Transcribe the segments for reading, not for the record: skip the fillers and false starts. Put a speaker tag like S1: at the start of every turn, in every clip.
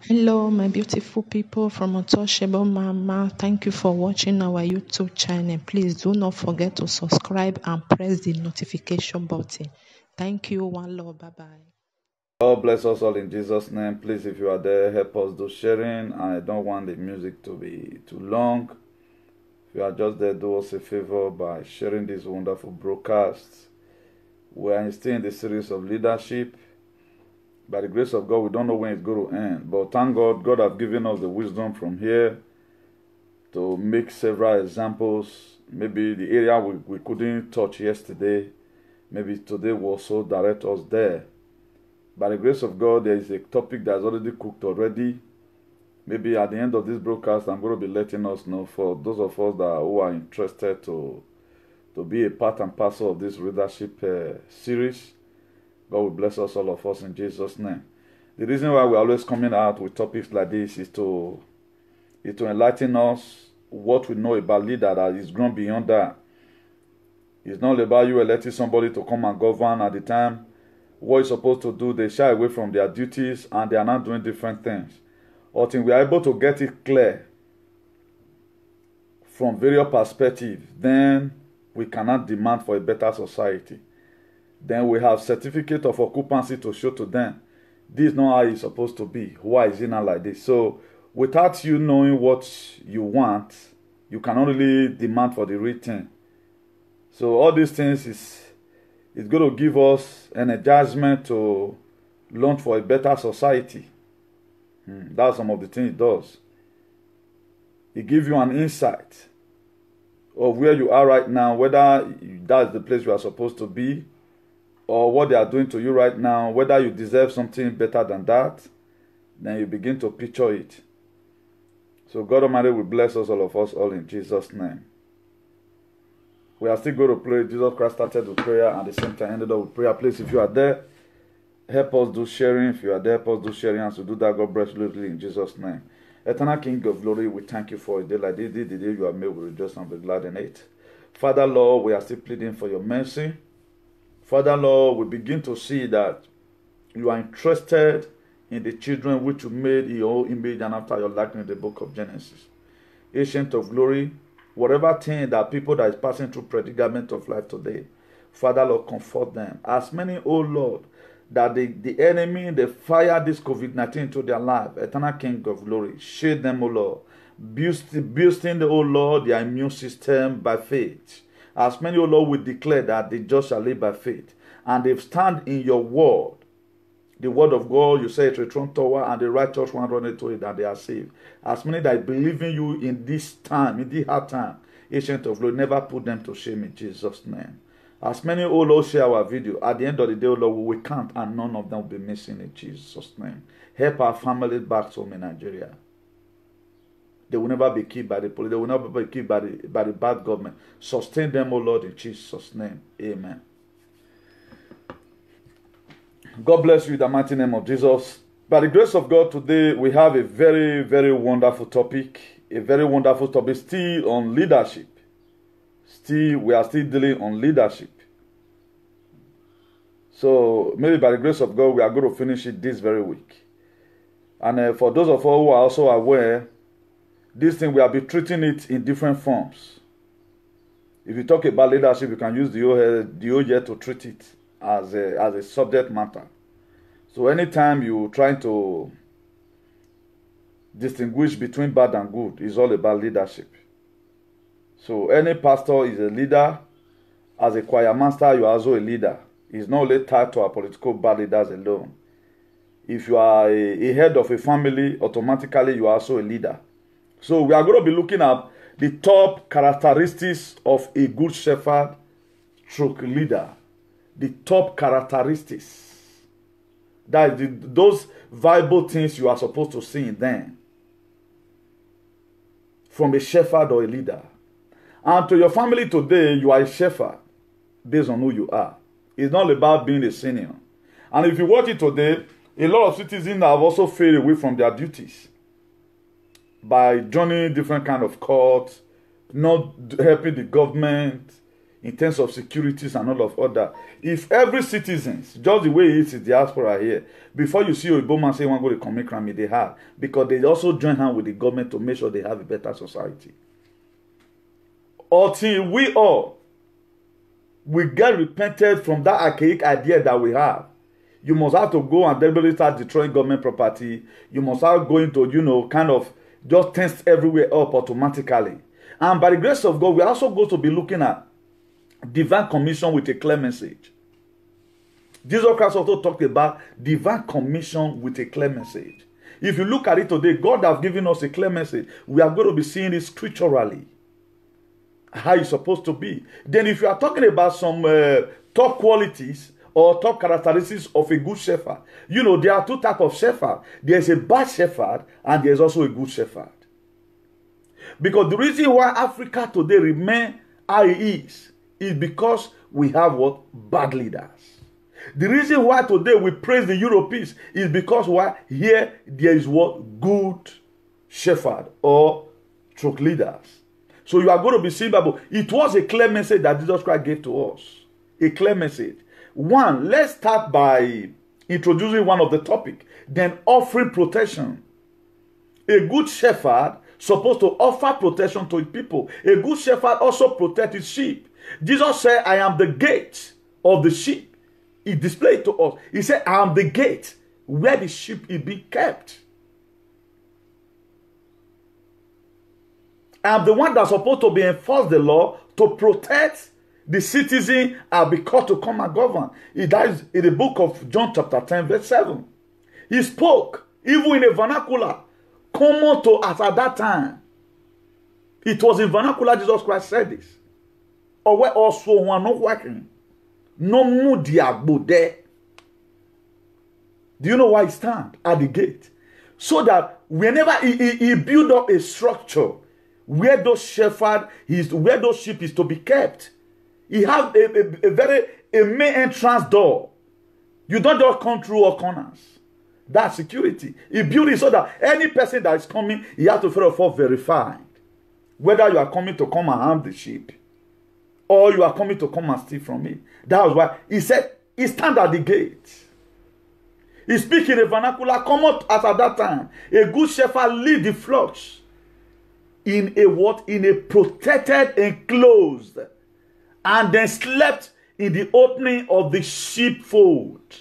S1: Hello, my beautiful people from Untouchable Mama. Thank you for watching our YouTube channel. Please do not forget to subscribe and press the notification button. Thank you. One love. Bye bye.
S2: God bless us all in Jesus' name. Please, if you are there, help us do sharing. I don't want the music to be too long. If you are just there, do us a favor by sharing this wonderful broadcast. We are still in the series of leadership. By the grace of God, we don't know when it's going to end. But thank God, God has given us the wisdom from here to make several examples. Maybe the area we couldn't touch yesterday, maybe today will also direct us there. By the grace of God, there is a topic that's already cooked already. Maybe at the end of this broadcast, I'm going to be letting us know for those of us who are interested to be a part and parcel of this leadership series. God will bless us, all of us, in Jesus' name. The reason why we're always coming out with topics like this is to enlighten us what we know about leader that is grown beyond that. It's not about you electing somebody to come and govern at the time. What you're supposed to do, they shy away from their duties and they are not doing different things. Until we are able to get it clear from various perspectives, then we cannot demand for a better society. Then we have certificate of occupancy to show to them. This is not how it's supposed to be. Why is it not like this? So without you knowing what you want, you cannot really demand for the real thing. So all these things is going to give us an adjustment to launch for a better society. That's some of the things it does. It gives you an insight of where you are right now, whether that's the place you are supposed to be, or what they are doing to you right now, whether you deserve something better than that. Then you begin to picture it. So God Almighty will bless us, all of us, all in Jesus' name. We are still going to pray. Jesus Christ started with prayer and at the same time ended up with prayer. Please, if you are there, help us do sharing. If you are there, help us do sharing. And to do that, God bless you in Jesus' name. Eternal King of glory, we thank you for a day like this. The day you have made, we rejoice and be glad in it. Father, Lord, we are still pleading for your mercy. Father, Lord, we begin to see that you are interested in the children which you made in your image and after your likeness in the book of Genesis. Ancient of glory, whatever thing that people that is passing through predicament of life today, Father, Lord, comfort them. As many, oh Lord, that the enemy, they fire this COVID-19 into their life. Eternal King of glory, shield them, oh Lord. Boosting, oh Lord, their immune system by faith. As many, O Lord, will declare that the just shall live by faith. And they stand in your word. The word of God, you say, it's a strong tower, and the righteous one run into it, and they are saved. As many that believe in you in this time, in this hard time, Ancient of Glory, never put them to shame in Jesus' name. As many, O Lord, share our video. At the end of the day, O Lord, we will count, and none of them will be missing in Jesus' name. Help our families back home in Nigeria. They will never be killed by the police. They will never be killed by the bad government. Sustain them, O Lord, in Jesus' name. Amen. God bless you in the mighty name of Jesus. By the grace of God, today we have a very, very wonderful topic. A very wonderful topic still on leadership. We are still dealing on leadership. So maybe by the grace of God, we are going to finish it this very week. And for those of us who are also aware, this thing, we have been treating it in different forms. If you talk about leadership, you can use the whole year to treat it as a subject matter. So anytime you're trying to distinguish between bad and good, it's all about leadership. So any pastor is a leader. As a choir master, you are also a leader. It's not only tied to our political bad leaders alone. If you are a head of a family, automatically you are also a leader. So we are going to be looking at the top characteristics of a good shepherd stroke leader. The top characteristics. That is those viable things you are supposed to see in them. From a shepherd or a leader. And to your family today, you are a shepherd based on who you are. It's not about being a senior. And if you watch it today, a lot of citizens have also failed away from their duties. By joining different kind of cults, not helping the government in terms of securities and all of other. If every citizen, just the way it is in diaspora here, before you see Oboman say one go to commit crime, they have, because they also join hand with the government to make sure they have a better society. Until we get repented from that archaic idea that we have. You must have to go and deliberately start destroying government property. You must have going to, kind of just test everywhere up automatically. And by the grace of God, we are also going to be looking at divine commission with a clear message. Jesus Christ also talked about divine commission with a clear message. If you look at it today, God has given us a clear message. We are going to be seeing it scripturally, how it's supposed to be. Then if you are talking about some top qualities or top characteristics of a good shepherd, there are two types of shepherd. There's a bad shepherd and there's also a good shepherd. Because the reason why Africa today remains how it is because we have what? Bad leaders. The reason why today we praise the Europeans is because why? Here there is what? Good shepherd or truth leaders. So you are going to be seeing Bible. It was a clear message that Jesus Christ gave to us. A clear message. One, let's start by introducing one of the topic. Then offering protection. A good shepherd supposed to offer protection to his people. A good shepherd also protects his sheep. Jesus said, I am the gate of the sheep. He displayed to us. He said, I am the gate where the sheep is being kept. I am the one that's supposed to be enforce the law to protect the citizen and be called to come and govern. That is in the book of John chapter 10 verse 7. He spoke even in a vernacular common to us at that time. It was in vernacular Jesus Christ said this. Or where also one not working. No mudiagbo there. Do you know why he stand at the gate? So that whenever he build up a structure where those shepherd where those sheep is to be kept, he have a main entrance door. You don't just come through all corners. That's security. He built it so that any person that is coming, he has to first of all verify whether you are coming to come and harm the sheep or you are coming to come and steal from it. That was why he said he stand at the gate. He speak in a vernacular common as at that time. A good shepherd lead the flocks in a what? In a protected, enclosed, and then slept in the opening of the sheepfold.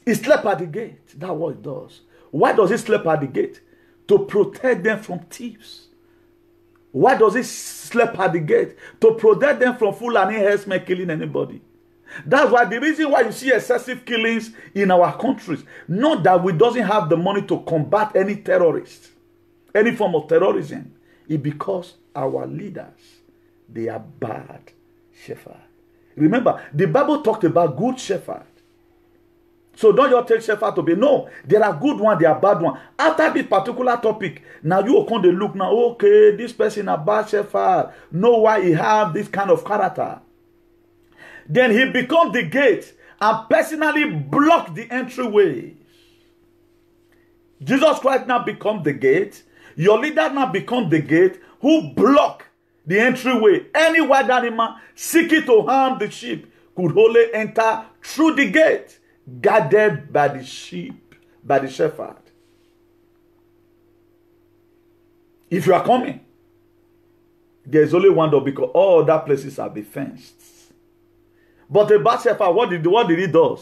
S2: He slept at the gate. That's what he does. Why does he sleep at the gate? To protect them from thieves. Why does he sleep at the gate? To protect them from Fulani herdsmen killing anybody. That's why the reason why you see excessive killings in our countries, not that we doesn't have the money to combat any terrorists, any form of terrorism, is because our leaders, they are bad shepherds. Remember, the Bible talked about good shepherd. So don't just take shepherd to be. No, there are good ones, there are bad ones. After this particular topic, now you come to look now, okay, this person a bad shepherd. Know why he have this kind of character. Then he becomes the gate and personally block the entryways. Jesus Christ now becomes the gate. Your leader now becomes the gate who block the entryway. Any wild animal seeking to harm the sheep could only enter through the gate, guarded by the sheep, by the shepherd. If you are coming, there is only one door because all other places are fenced. But the bad shepherd, what did he do?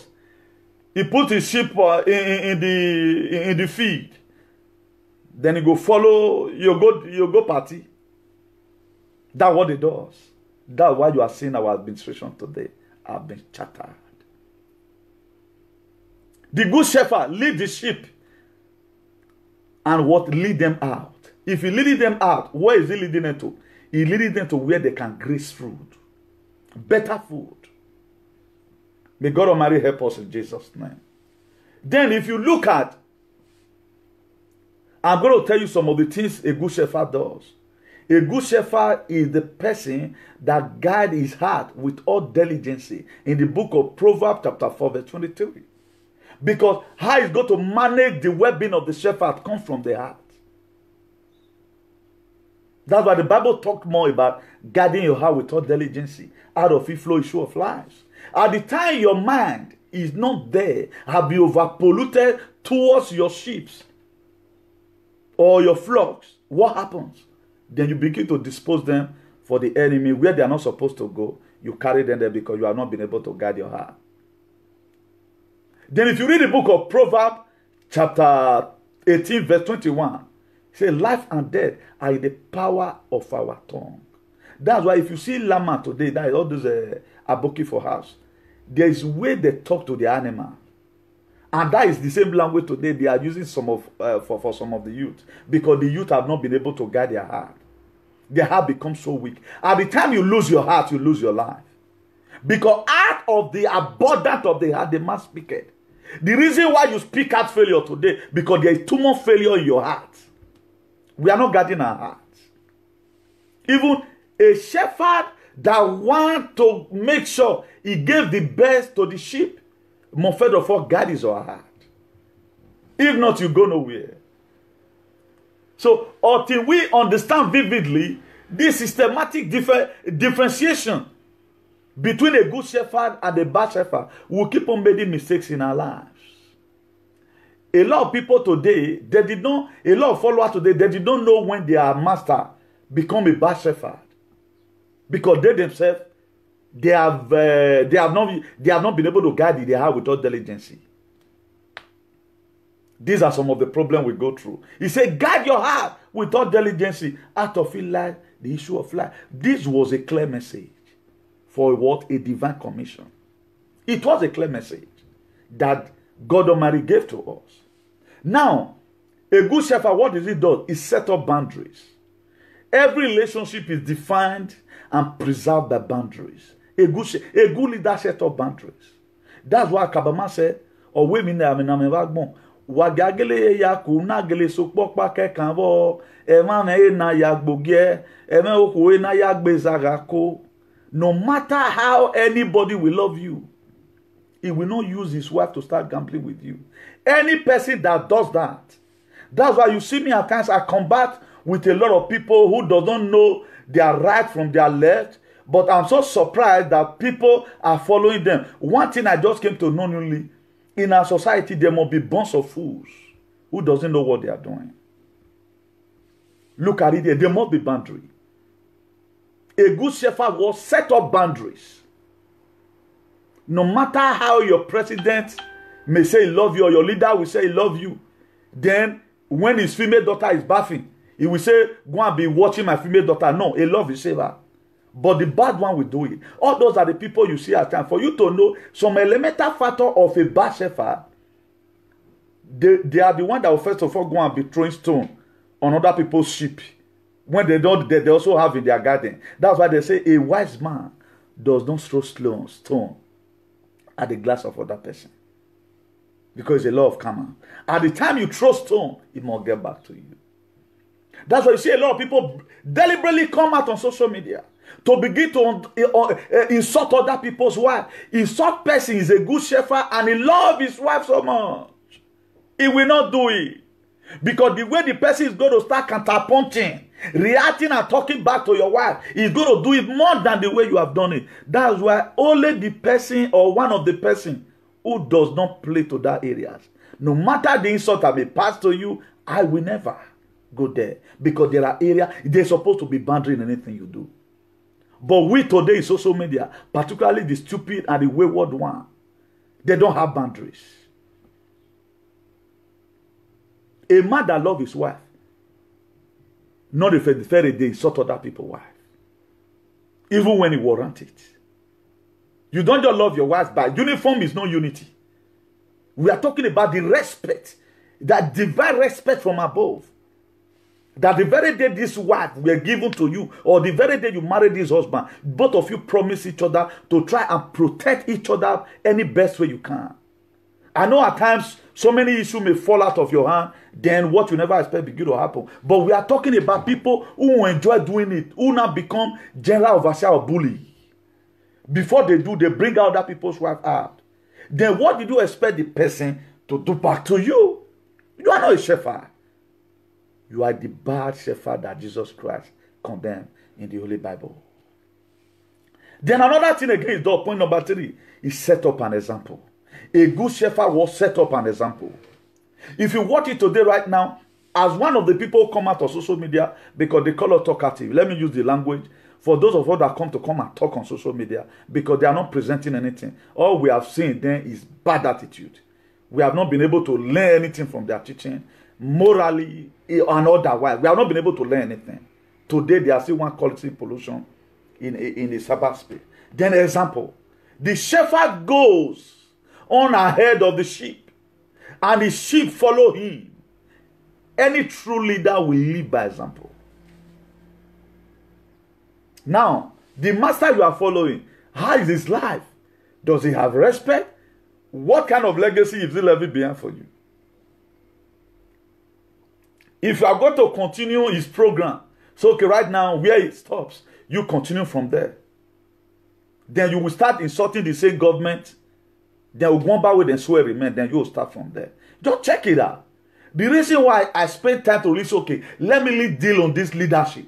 S2: He put his sheep in the field. Then he go follow you go party. That's what he does. That's why you are seeing our administration today have been shattered. The good shepherd lead the sheep and what lead them out. If he lead them out, where is he leading them to? He leading them to where they can graze food, better food. May God Almighty help us in Jesus' name. Then if you look at, I'm going to tell you some of the things a good shepherd does. A good shepherd is the person that guides his heart with all diligence in the book of Proverbs chapter 4 verse 23. Because how he's going to manage the well-being of the shepherd comes from the heart. That's why the Bible talked more about guarding your heart with all diligence. Out of it flow issue of lives. At the time your mind is not there, have been overpolluted towards your sheep or your flocks, what happens? Then you begin to dispose them for the enemy where they are not supposed to go. You carry them there because you have not been able to guard your heart. Then if you read the book of Proverbs, chapter 18, verse 21, it says, life and death are in the power of our tongue. That's why if you see llama today, that is all those aboki for house, there is way they talk to the animal. And that is the same language today they are using some of for some of the youth. Because the youth have not been able to guide their heart. Their heart becomes so weak. At the time you lose your heart, you lose your life. Because out of the abundance of the heart, the man speaketh. The reason why you speak out failure today, because there is too much failure in your heart. We are not guarding our hearts. Even a shepherd that wants to make sure he gave the best to the sheep, more first of all, guard his our heart. If not, you go nowhere. So, until we understand vividly this systematic differentiation between a good shepherd and a bad shepherd, we'll keep on making mistakes in our lives. A lot of people today, a lot of followers today, they did not know when their master become a bad shepherd. Because they themselves, they have not been able to guide their heart with all diligence. These are some of the problems we go through. He said, guard your heart with all diligence. Out of it lies the issue of life. This was a clear message for what? A divine commission. It was a clear message that God Almighty gave to us. Now, a good shepherd, what does it do? It set up boundaries. Every relationship is defined and preserved by boundaries. A good leader set up boundaries. That's why Kabama said, or women wagagele ya kunagele sokpokpa kekanvo emane na yagbogie eme okuwe na yagbezagako. No matter how anybody will love you, he will not use his wife to start gambling with you. Any person that does that, that's why you see me at times I combat with a lot of people who don't know their right from their left, but I'm so surprised that people are following them. One thing I just came to know newly, in our society, there must be bunch of fools who doesn't know what they are doing. Look at it, there must be boundary. A good shepherd will set up boundaries. No matter how your president may say he love you, or your leader will say he love you, then when his female daughter is bathing, he will say, go and be watching my female daughter. No, he love his saver. But the bad one will do it. All those are the people you see at times. For you to know some elemental factor of a bad shepherd, they are the one that will first of all go and be throwing stone on other people's sheep. When they don't, they also have in their garden. That's why they say a wise man does not throw stone at the glass of other person. Because it's a law of karma. At the time you throw stone, it must get back to you. That's why you see a lot of people deliberately come out on social media to begin to insult other people's wife. Insult person is a good shepherd and he loves his wife so much. He will not do it. Because the way the person is going to start counterpunching, reacting and talking back to your wife, he's going to do it more than the way you have done it. That's why only the person or one of the person who does not play to that areas, no matter the insult that may pass to you, I will never go there. Because there are areas, they're supposed to be boundary in anything you do. But we today in social media, particularly the stupid and the wayward one, they don't have boundaries. A man that loves his wife, not the very day, insult other people's wife. Even when he warrants it. You don't just love your wife, but uniform is no unity. We are talking about the respect, that divine respect from above. That the very day this wife were given to you, or the very day you married this husband, both of you promise each other to try and protect each other any best way you can. I know at times so many issues may fall out of your hand, then what you never expect begin to happen. But we are talking about people who enjoy doing it, who now become general overseer or bully. Before they do, they bring out other people's wife out. Then what did you expect the person to do back to you? You are not a shepherd. You are the bad shepherd that Jesus Christ condemned in the Holy Bible. Then another thing again is the point number 3. He set up an example. A good shepherd was set up an example. If you watch it today right now, as one of the people come out of social media because they call us talkative. Let me use the language for those of us that come and talk on social media because they are not presenting anything. All we have seen then is bad attitude. We have not been able to learn anything from their teaching, morally and otherwise. We have not been able to learn anything. Today, there are still one quality pollution in the cyberspace. Then example, the shepherd goes on ahead of the sheep and the sheep follow him. Any true leader will lead by example. Now, the master you are following, how is his life? Does he have respect? What kind of legacy is he leaving behind for you? If you are going to continue his program, so okay, right now, where it stops, you continue from there. Then you will start insulting the same government. Then we'll go back with and swear remain. Then you will start from there. Just check it out. The reason why I spend time to reach, okay, let me deal on this leadership.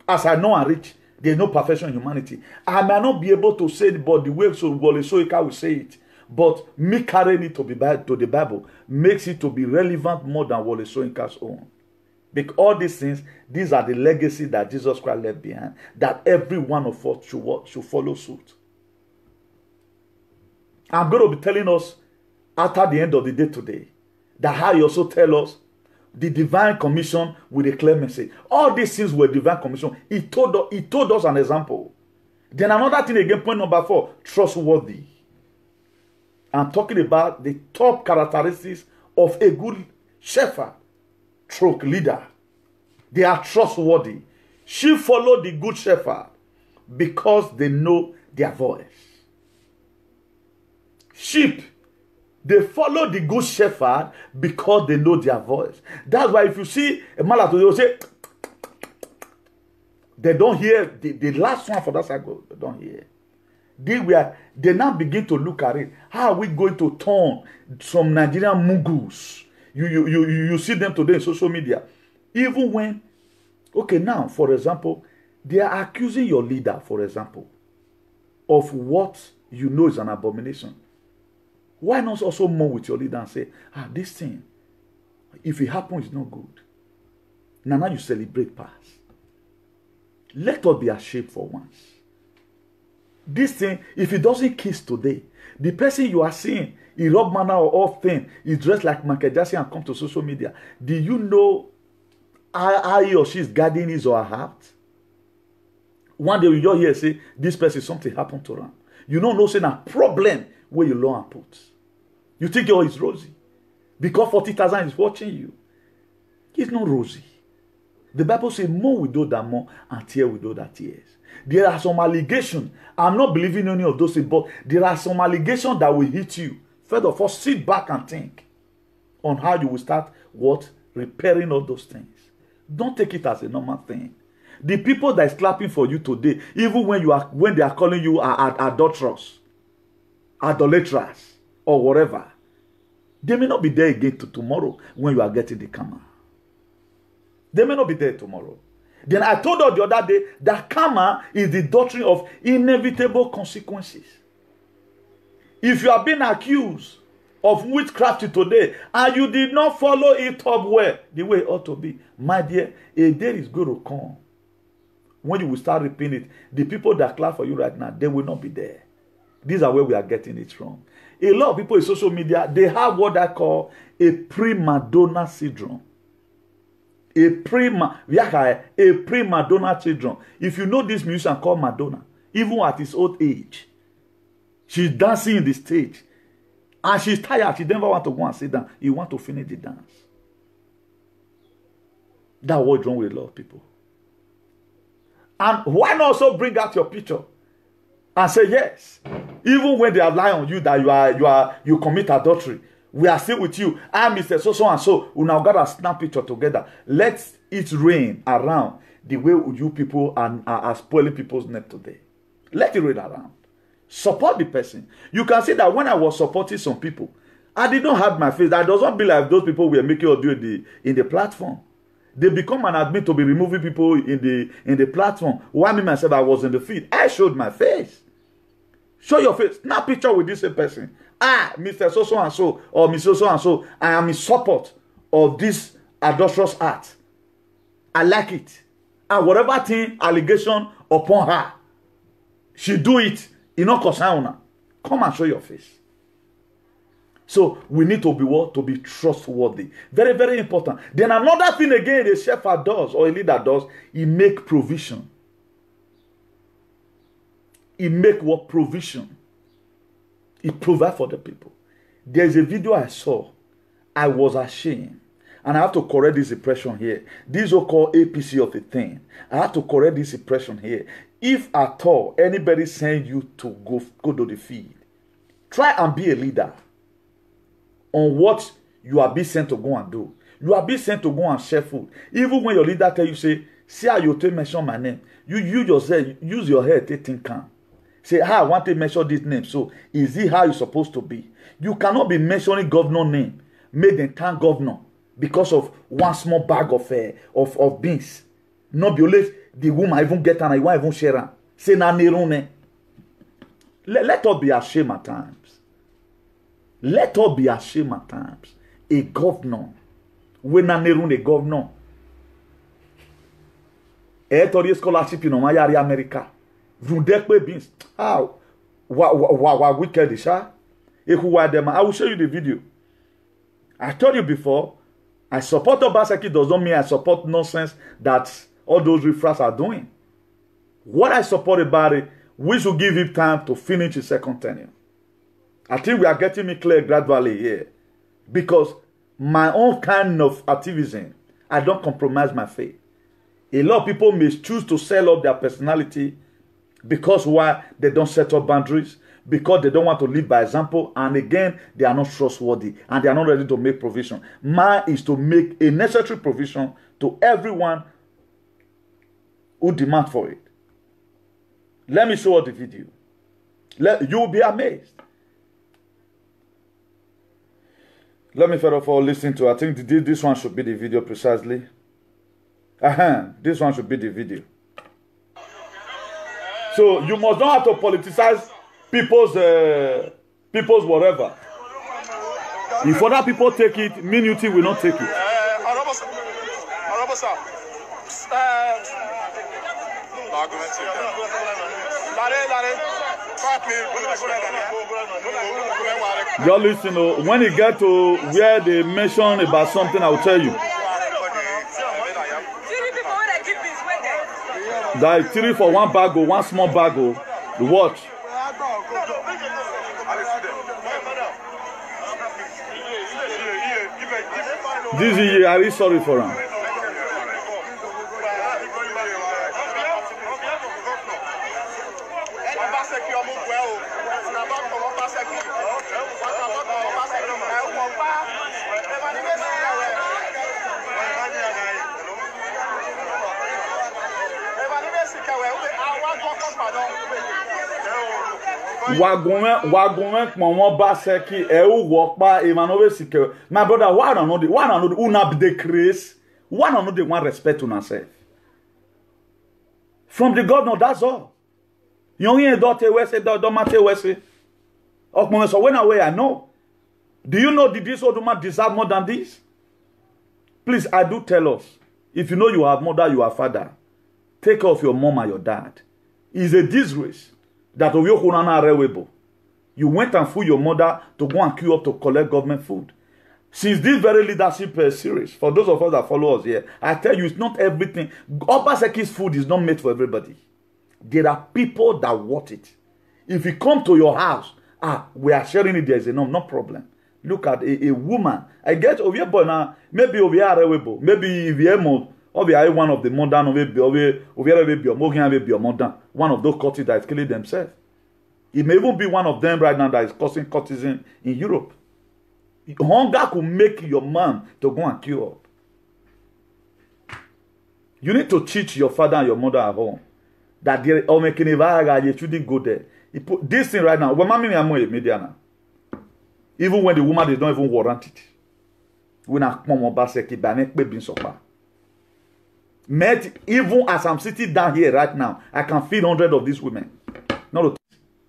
S2: As I know and reach, there's no perfection in humanity. I may not be able to say it, but the way so Wole Soyinka will say it. But me carrying it to the Bible makes it to be relevant more than Wole Soyinka's own. Because all these things, these are the legacy that Jesus Christ left behind, that every one of us should follow suit. I'm going to be telling us after the end of the day today, that how he also tell us the divine commission with a clear message. All these things were divine commission. He told us an example. Then another thing again, point number 4, trustworthy. I'm talking about the top characteristics of a good shepherd, stroke leader. They are trustworthy. She followed the good shepherd because they know their voice. Sheep, they follow the good shepherd because they know their voice. That's why if you see a malato, they will say, they don't hear the last one for that cycle. They don't hear. They now begin to look at it. How are we going to turn some Nigerian mugus? You see them today in social media. Even when, okay, now, for example, they are accusing your leader, for example, of what you know is an abomination. Why not also mourn with your leader and say, this thing, if it happens, it's not good. Now you celebrate past. Let us be ashamed for once. This thing, if it doesn't kiss today, the person you are seeing, he rob manner or thing, he dressed like Michael Jackson and come to social media. Do you know how he or she is guarding his or her heart? One day you just hear say, this person, something happened to them. You don't know saying a problem where you learn and put. You think oh, it's rosy. Because 40,000 is watching you. It's not rosy. The Bible says more with those that more and tear with those that tears. There are some allegations. I'm not believing any of those things, but there are some allegations that will hit you. First of all, sit back and think on how you will start repairing all those things. Don't take it as a normal thing. The people that is clapping for you today, even when they are calling you adulterous, idolatrous, or whatever, they may not be there again tomorrow when you are getting the karma. They may not be there tomorrow. Then I told you the other day that karma is the doctrine of inevitable consequences. If you are being accused of witchcraft today and you did not follow it up well, the way it ought to be, my dear, a day is going to come when you will start repeating it. The people that clap for you right now, they will not be there. These are where we are getting it wrong. A lot of people in social media, they have what I call a prima donna syndrome. A prima donna syndrome. If you know this musician called Madonna, even at his old age, she's dancing in the stage. And she's tired. She never want to go and sit down. You want to finish the dance. That's what's wrong with a lot of people. And why not also bring out your picture and say yes, even when they are lying on you that you commit adultery, we are still with you. I'm Mr. So and so. We now got a snap picture together. Let it rain around the way you people are spoiling people's net today. Let it rain around. Support the person. You can see that when I was supporting some people, I did not have my face. That doesn't be like those people were making audio in the platform. They become an admin to be removing people in the platform. Why me myself, I was in the feed. I showed my face. Show your face. Snap picture with this person. Mr. So and so or Mr. So and so. I am in support of this adulterous act. I like it. And whatever thing allegation upon her, she do it. You know, come and show your face. So we need to be what? To be trustworthy. Very, very important. Then another thing again, the shepherd does or a leader does, he make provision. He make what? Provision. He provide for the people. There's a video I saw. I was ashamed. And I have to correct this impression here. This is called APC of a thing. I have to correct this impression here. If at all anybody send you to go to the field, try and be a leader on what you are being sent to go and do. You are being sent to go and share food. Even when your leader tell you, say, see how you take mention my name. You yourself, use your head to think calm. Say, I want to mention this name. So, is it how you're supposed to be? You cannot be mentioning governor name, made them town governor, because of one small bag of beans. Not be only the woman even get and I won't even share her. Say, na nerone. Let us be ashamed at times. Let us be ashamed at times. A governor. When na nerone a governor. Tori scholarship in America. Vundekwe beans. How? What wicked is that? I will show you the video. I told you before, I support Obaseki does not mean I support nonsense that all those riffraffs are doing. What I support about it, we should give him time to finish his second tenure. I think we are getting it clear gradually here. Because my own kind of activism, I don't compromise my faith. A lot of people may choose to sell up their personality because why? They don't set up boundaries, because they don't want to live by example, and again, they are not trustworthy, and they are not ready to make provision. Mine is to make a necessary provision to everyone who demand for it. Let me show you the video. You will be amazed. Let me first of all listen to, I think this one should be the video precisely. This one should be the video. So you must not have to politicize people's whatever. If other people take it, Minuty will not take it. Y'all listen, when you get to where they mention about something, I will tell you. Like 3 for 1 bag, one small bag, the watch. This is I really sorry for him. My brother, why don't know the una be the grace? Why don't know the one respect to yourself? From the governor, that's all. You ain't daughter we say don't matter we say. So when I know. Do you know this old woman deserve more than this? Please, I do tell us. If you know you have mother, you have father, take care of your mom and your dad. It's a disgrace that you went and fooled your mother to go and queue up to collect government food. Since this very leadership series, for those of us that follow us here, I tell you, it's not everything. Obaseki's food is not made for everybody. There are people that want it. If you come to your house, we are sharing it, there's enough, no problem. Look at a woman. I get over here, now, maybe over here, maybe if you are one of the modern, one of those cultures that is killing themselves. It may even be one of them right now that is causing cultism in Europe. Hunger could make your man to go and queue up. You need to teach your father and your mother at home that you shouldn't go there. This thing right now, even when the woman they don't even warrant it. Met, even as I'm sitting down here right now, I can feed 100 of these women. Not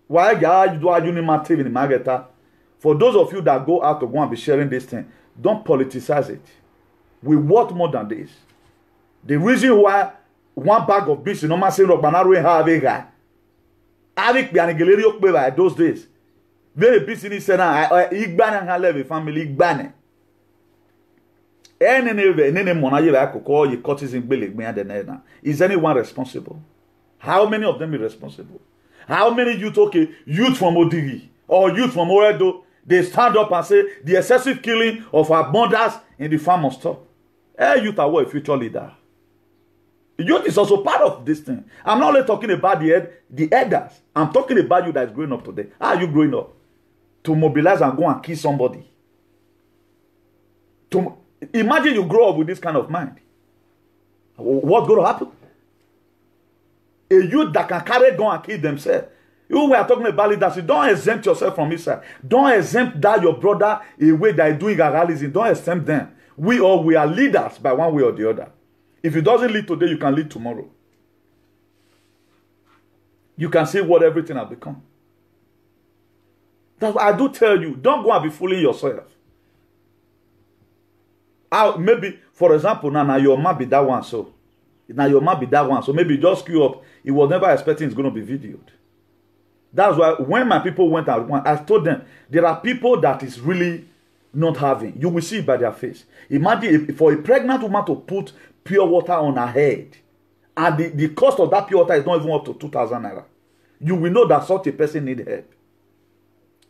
S2: why you need my TV in Margeta? For those of you that go out to go and be sharing this thing, don't politicize it. We want more than this. The reason why one bag of beans no man say rock banana have a guy. Avec Bianigleri Okbeva those days. Very busy in Sena, Igban and Haleve family Igbane. Any money you call your courtesan billing me and the nana. Is anyone responsible? How many of them are responsible? How many youth, okay, youth from Odigi or youth from Oredo, they stand up and say the excessive killing of our mothers in the farm must stop? Youth are a future leader. Youth is also part of this thing. I'm not only talking about the elders. I'm talking about you that is growing up today. How are you growing up? To mobilize and go and kill somebody. Imagine you grow up with this kind of mind. What's going to happen? A youth that can carry gun and kill themselves. You were talking about leadership. Don't exempt yourself from it, sir. Don't exempt that your brother a way that is doing garalism. Don't exempt them. We are leaders by one way or the other. If it doesn't lead today, you can lead tomorrow. You can see what everything has become. That's why I do tell you, don't go and be fooling yourself. Maybe, for example, now your man be that one, so now your man be that one, so maybe just queue up. He was never expecting it's going to be videoed. That's why when my people went out, I told them there are people that is really not having. You will see it by their face. Imagine for a pregnant woman to put pure water on her head, and the cost of that pure water is not even up to 2,000 naira. You will know that such a person need help.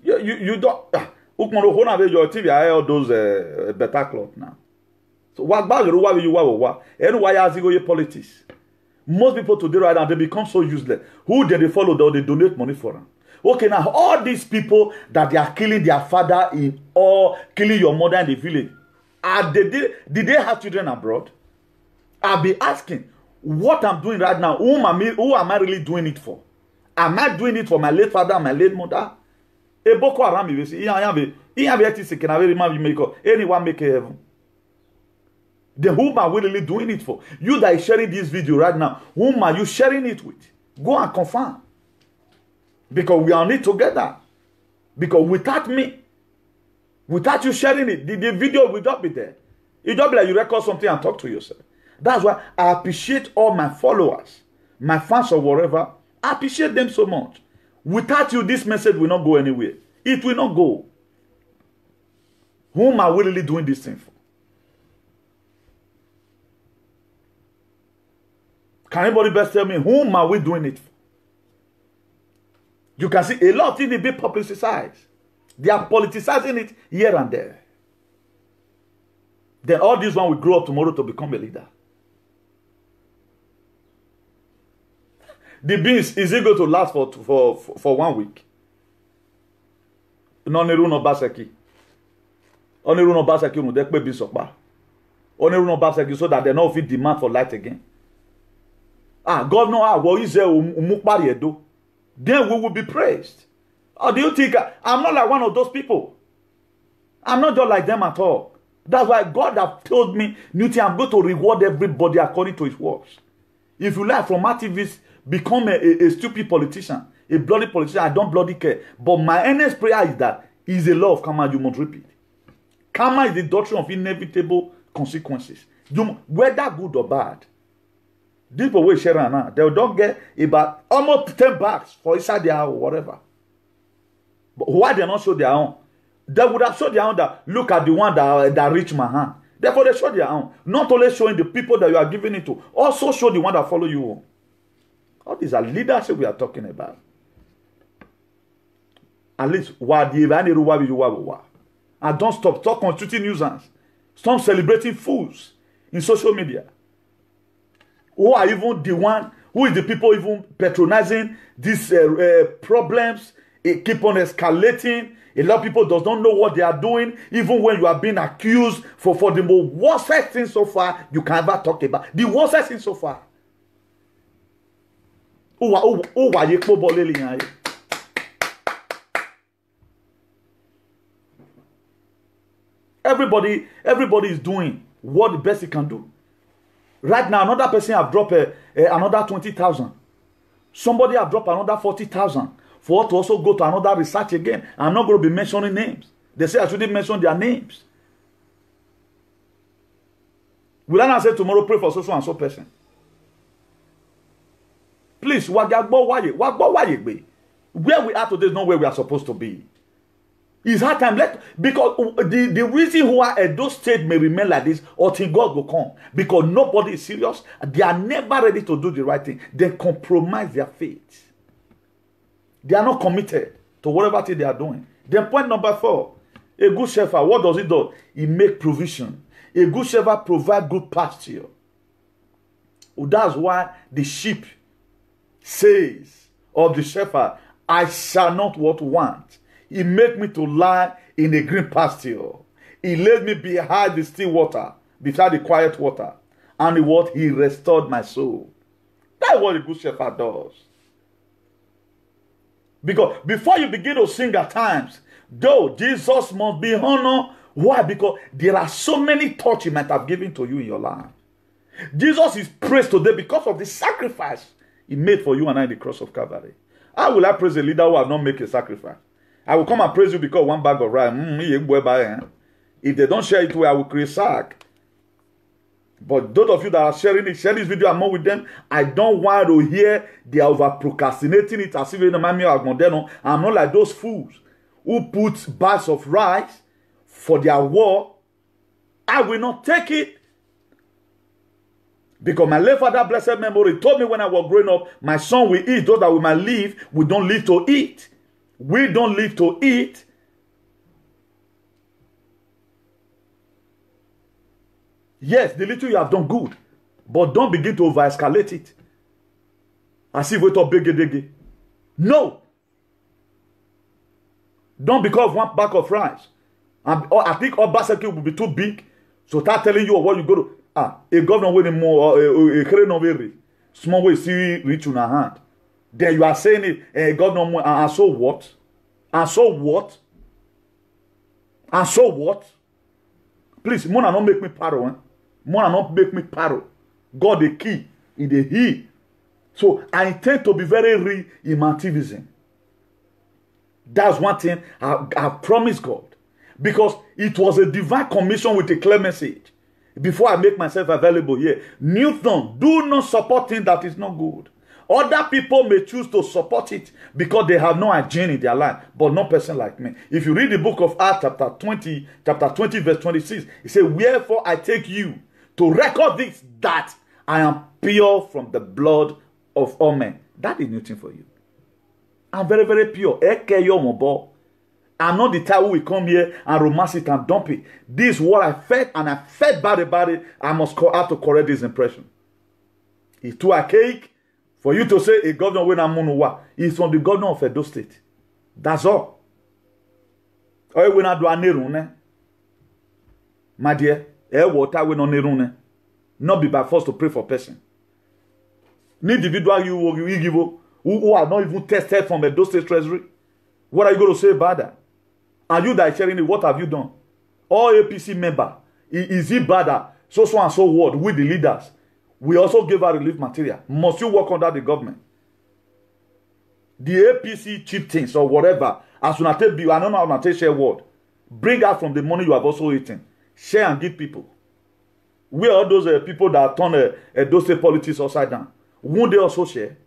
S2: You don't. Your TV, I all those better cloth now. So what about you? And why are you politics? Most people today right now they become so useless. Who did they follow? They donate money for them. Okay, now all these people that they are killing their father in or killing your mother in the village, did they have children abroad? I'll be asking what I'm doing right now. Who am I really doing it for? Am I doing it for my late father and my late mother? Boko Haram, you see, anyone make heaven. Then whom are we really doing it for? You that is sharing this video right now, whom are you sharing it with? Go and confirm. Because we are on it together. Because without me, without you sharing it, the video will not be there. It will be like you record something and talk to yourself. That's why I appreciate all my followers, my fans or whatever. I appreciate them so much. Without you, this message will not go anywhere. It will not go. Whom are we really doing this thing for? Can anybody best tell me whom are we doing it for? You can see a lot of things being publicized. They are politicizing it here and there. Then all this one will grow up tomorrow to become a leader. The beans, is it going to last for 1 week? No, no baseki. Only no baseki no dekpe beans okpa. Only no baseki so that they not fit demand for light again. Governor, what is there? Then we will be praised. Or do you think I'm not like one of those people? I'm not just like them at all. That's why God have told me, Newton, I'm going to reward everybody according to his works. If you like from activists, become a stupid politician, a bloody politician, I don't bloody care. But my earnest prayer is that is a law of karma you must repeat. Karma is the doctrine of inevitable consequences. Whether good or bad. These people will share now. They don't get about almost 10 bucks for inside their house or whatever. But why they not show their own? They would have showed their own that look at the one that reached my hand. Therefore, they show their own. Not only showing the people that you are giving it to, also show the one that follow you. All these are leadership we are talking about. At least, and don't stop constituting nuisance. Stop celebrating fools in social media. Who are even the one, who is the people even patronizing these problems? It keep on escalating. A lot of people does not know what they are doing, even when you are being accused for the most worst thing so far you can ever talk about. The worst thing so far. Everybody is doing what the best he can do. Right now, another person have dropped another 20,000. Somebody have dropped another 40,000 for us to also go to another research again. I'm not going to be mentioning names. They say I shouldn't mention their names. Will I not say tomorrow pray for so and so person? Please, where we are today is not where we are supposed to be. It's hard time. Because the reason why Edo State may remain like this until God will come, because nobody is serious. They are never ready to do the right thing. They compromise their faith. They are not committed to whatever thing they are doing. Then point number 4, a good shepherd, what does it do? He make provision. A good shepherd provide good pasture. That's why the sheep says of the shepherd, I shall not what want. He make me to lie in a green pasture. He led me behind the still water, beside the quiet water. And what? He restored my soul. That's what the good shepherd does. Because before you begin to sing at times, though Jesus must be honored. Why? Because there are so many thoughts he might have given to you in your life. Jesus is praised today because of the sacrifice he made for you and I in the cross of Calvary. How will I praise a leader who has not made a sacrifice? I will come and praise you because one bag of rice. If they don't share it well, I will create sack. But those of you that are sharing it, share this video and more with them. I don't want to hear they are over procrastinating it as if they remind me of Mondeno. I'm not like those fools who put bags of rice for their war. I will not take it. Because my late father, blessed memory, told me when I was growing up, my son will eat. Those that we might live, we don't live to eat. We don't live to eat. Yes, the little you have done good, but don't begin to over-escalate it. As if we talk big. No. Don't because of one bag of rice. I think all basket will be too big. So start telling you what you go to. A governor with more a crane small way see reach in a hand. Then you are saying it, a governor, and so what? And so what? And so what? Please, Mona not make me paro. Mona not make me paro. God the key in the he. So I intend to be very real in my activism. That's one thing I promised God. Because it was a divine commission with a clear message. Before I make myself available here. Newton, do not support things that is not good. Other people may choose to support it because they have no hygiene in their life, but no person like me. If you read the book of Acts chapter 20 verse 26, it says, wherefore I take you to record this, that I am pure from the blood of all men. That is Newton for you. I'm very, very pure. I'm not the type who will come here and romance it and dump it. This is what I felt, and I felt bad about it. I must have to correct this impression. It's too archaic for you to say a governor when I'm on is from the governor of Edo State. That's all. Or when I do a nerune, my dear, water when on nerune. Not be by force to pray for person. Individual you give who are not even tested from Edo State Treasury. What are you going to say about that? And you that are sharing it, what have you done? All APC member, is it bad? So and so word with the leaders. We also give our relief material. Must you work under the government? The APC chieftains or whatever, as soon as you, I don't know how to share word. Bring out from the money you have also eaten. Share and give people. We are all those people that turn those politics upside down. Won't they also share?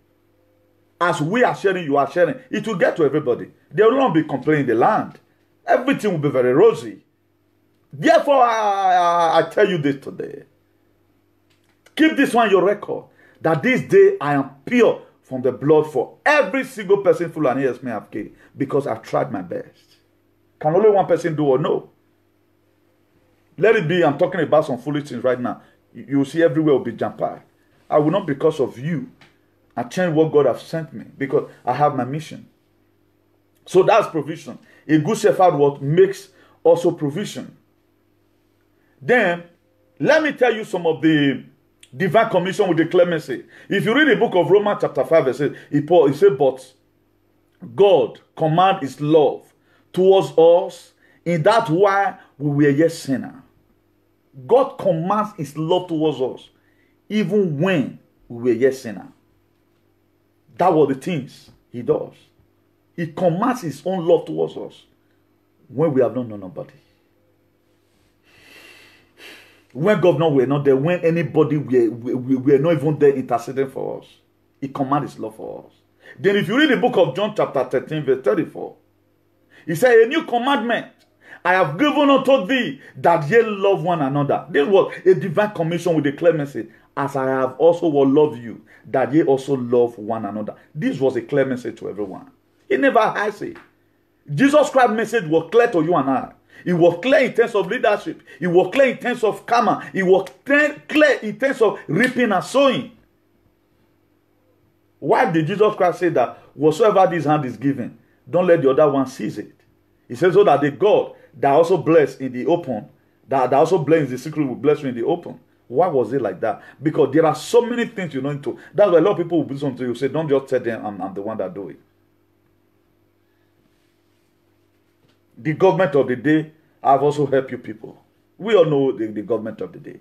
S2: As we are sharing, you are sharing. It will get to everybody. They will not be complaining the land. Everything will be very rosy. Therefore, I tell you this today. Keep this one your record. That this day I am pure from the blood for every single person Fulani else may have killed. Because I've tried my best. Can only one person do or no? Let it be. I'm talking about some foolish things right now. You will see everywhere will be jam-packed. I will not, because of you, I change what God has sent me. Because I have my mission. So that's provision. A good shepherd what makes also provision. Then, let me tell you some of the divine commission with the clemency. If you read the book of Romans chapter 5, it says, but God command his love towards us in that while we were yet sinners. God commands his love towards us even when we were yet sinners. That were the things he does. He commands his own love towards us when we have not known nobody. When governor were not there, when anybody were not even there interceding for us, he commands his love for us. Then if you read the book of John chapter 13 verse 34, he said, a new commandment I have given unto thee, that ye love one another. This was a divine commission with the clemency. As I have also will love you, that ye also love one another. This was a clemency to everyone. He never has it. Jesus Christ's message was clear to you and I. It was clear in terms of leadership. It was clear in terms of karma. It was clear in terms of reaping and sowing. Why did Jesus Christ say that whatsoever this hand is given, don't let the other one seize it? He says so that the God that also bless in the open, that also bless in the secret will bless you in the open. Why was it like that? Because there are so many things you know into. That's why a lot of people will do something. You say, don't just tell them I'm the one that do it. The government of the day have also helped you people. We all know the government of the day.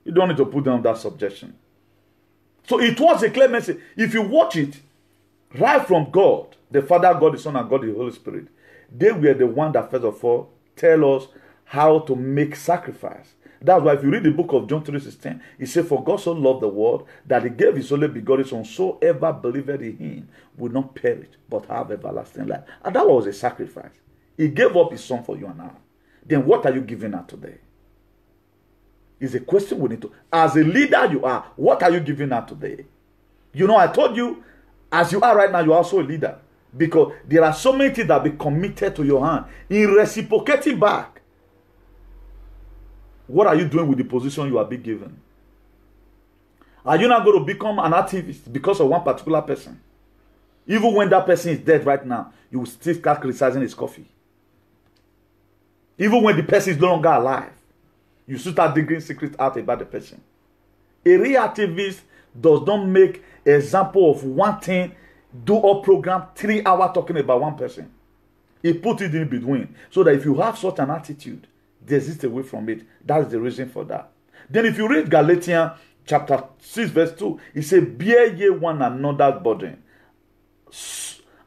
S2: You don't need to put them under subjection. So it was a clear message. If you watch it, right from God, the Father, God, the Son, and God, the Holy Spirit, they were the one that first of all tell us how to make sacrifice. That's why if you read the book of John 3:16, he said, for God so loved the world that he gave his only begotten Son, so ever believeth in him will not perish, but have everlasting life. And that was a sacrifice. He gave up his Son for you and I. Then what are you giving out today? It's a question we need to. As a leader you are, what are you giving out today? You know, I told you, as you are right now, you're also a leader. Because there are so many things that be committed to your hand. In reciprocating back, what are you doing with the position you are being given? Are you not going to become an activist because of one particular person? Even when that person is dead right now, you will still start criticizing his coffee. Even when the person is no longer alive, you still start digging secrets out about the person. A real activist does not make an example of one thing, do a program 3 hours talking about one person. He put it in between so that if you have such an attitude, desist away from it. That's the reason for that. Then if you read Galatians chapter 6 verse 2, it says, bear ye one another's burden,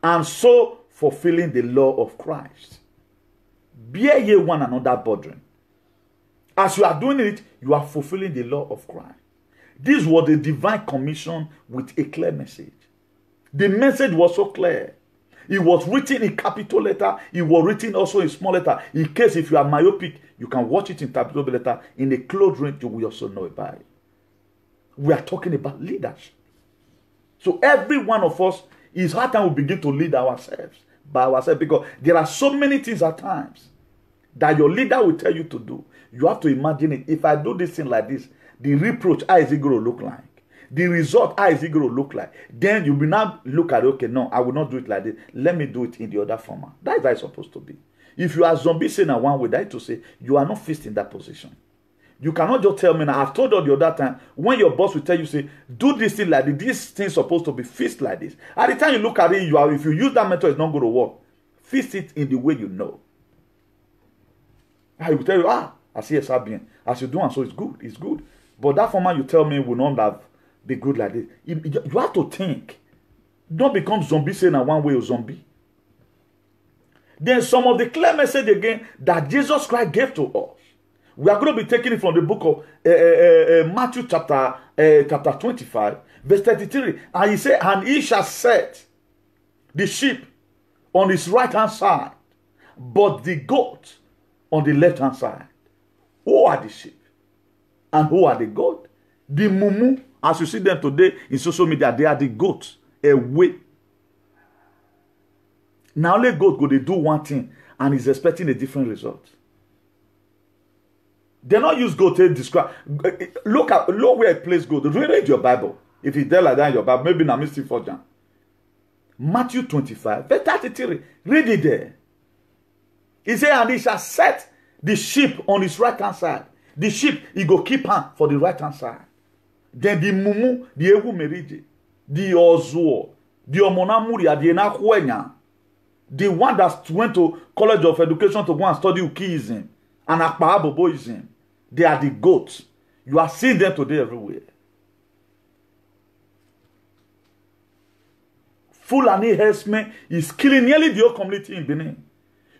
S2: and so fulfilling the law of Christ. Bear ye one another's burden. As you are doing it, you are fulfilling the law of Christ. This was the divine commission with a clear message. The message was so clear. It was written in capital letter. It was written also in small letter. In case if you are myopic, you can watch it in capital letter. In a close range, you will also know about it. We are talking about leadership. So every one of us, is hard time we begin to lead ourselves by ourselves, because there are so many things at times that your leader will tell you to do. You have to imagine it. If I do this thing like this, the reproach, how is it going to look like? The result, how is it going to look like? Then you will now look at, okay, no, I will not do it like this. Let me do it in the other format. That is how it's supposed to be. If you are zombie saying in one way, that is to say, you are not fixed in that position. You cannot just tell me now. I've told you the other time, when your boss will tell you, say, do this thing like this, this thing is supposed to be fixed like this. At the time you look at it, if you use that method, it's not going to work. Fix it in the way you know. I will tell you, I see a bien. As you do, and so it's good. It's good. But that format you tell me will not have be good like this. You have to think. Don't become zombie saying in one way or zombie. Then some of the clear message again that Jesus Christ gave to us. We are going to be taking it from the book of Matthew chapter 25, verse 33. And he said, and he shall set the sheep on his right hand side, but the goat on the left hand side. Who are the sheep? And who are the goat? The mumu, as you see them today in social media, they are the goats. Away. Now only goat go they do one thing and is expecting a different result. They not use goat to describe. Look where it plays goat. Read your Bible. If it's there like that in your Bible, maybe not missing for John. Matthew 25, verse 33. Read it there. He said, and he shall set the sheep on his right hand side. The sheep, he go keep hand for the right hand side. Then the mumu, the ewu merije, the ozuo, the omonamuria, the enakwenya, the one that went to College of Education to go and study Ukiism and Akpahaboboism, they are the goats. You are seeing them today everywhere. Fulani herdsmen is killing nearly the whole community in Benin.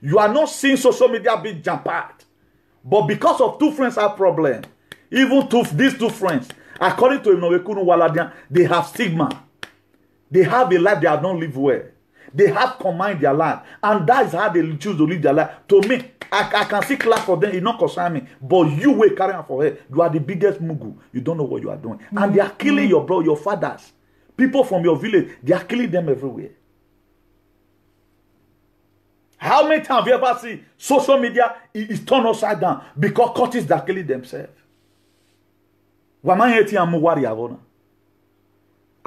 S2: You are not seeing social media being jam-packed. But because of two friends have problem, even these two friends, according to Imnowekunu Waladian, they have stigma. They have a life they have not lived well. They have combined their life. And that is how they choose to live their life. To me, I can see class for them, it not concern me. But you will carry on for her. You are the biggest mugu. You don't know what you are doing. And they are killing your bro, your fathers. People from your village, they are killing them everywhere. How many times have you ever seen social media is turned upside down because cultists are killing themselves? I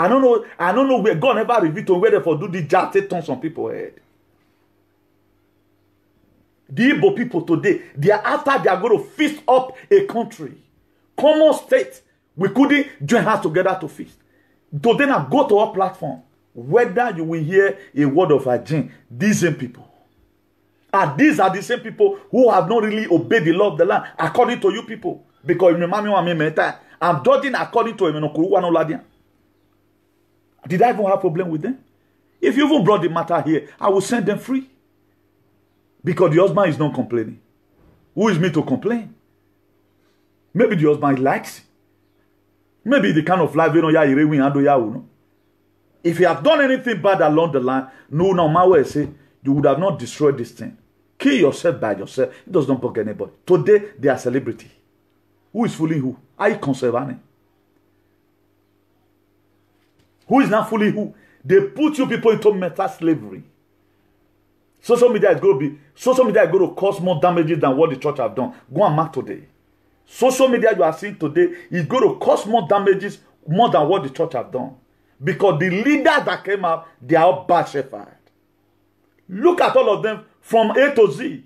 S2: don't know where God never revealed to where they for do the jar take turn some people head. The Igbo people today, they are after they are going to feast up a country. Common state, we couldn't join hands together to feast. Today now go to our platform. Whether you will hear a word of Ajin, these same people. And these are the same people who have not really obeyed the law of the land according to you people. Because I'm judging according to him. Did I even have a problem with them? If you even brought the matter here, I will send them free. Because the husband is not complaining. Who is me to complain? Maybe the husband likes it. Maybe the kind of life if you have done anything bad along the line, no matter what I say, you would have not destroyed this thing. Kill yourself by yourself. It does not bug anybody. Today, they are celebrity. Who is fooling who? Are you conserving? Who is not fooling who? They put you people into mental slavery. Social media is going to cause more damages than what the church have done. Go and mark today. Social media you are seeing today is going to cause more damages more than what the church have done. Because the leaders that came out, they are all bad shepherds. Look at all of them from A to Z.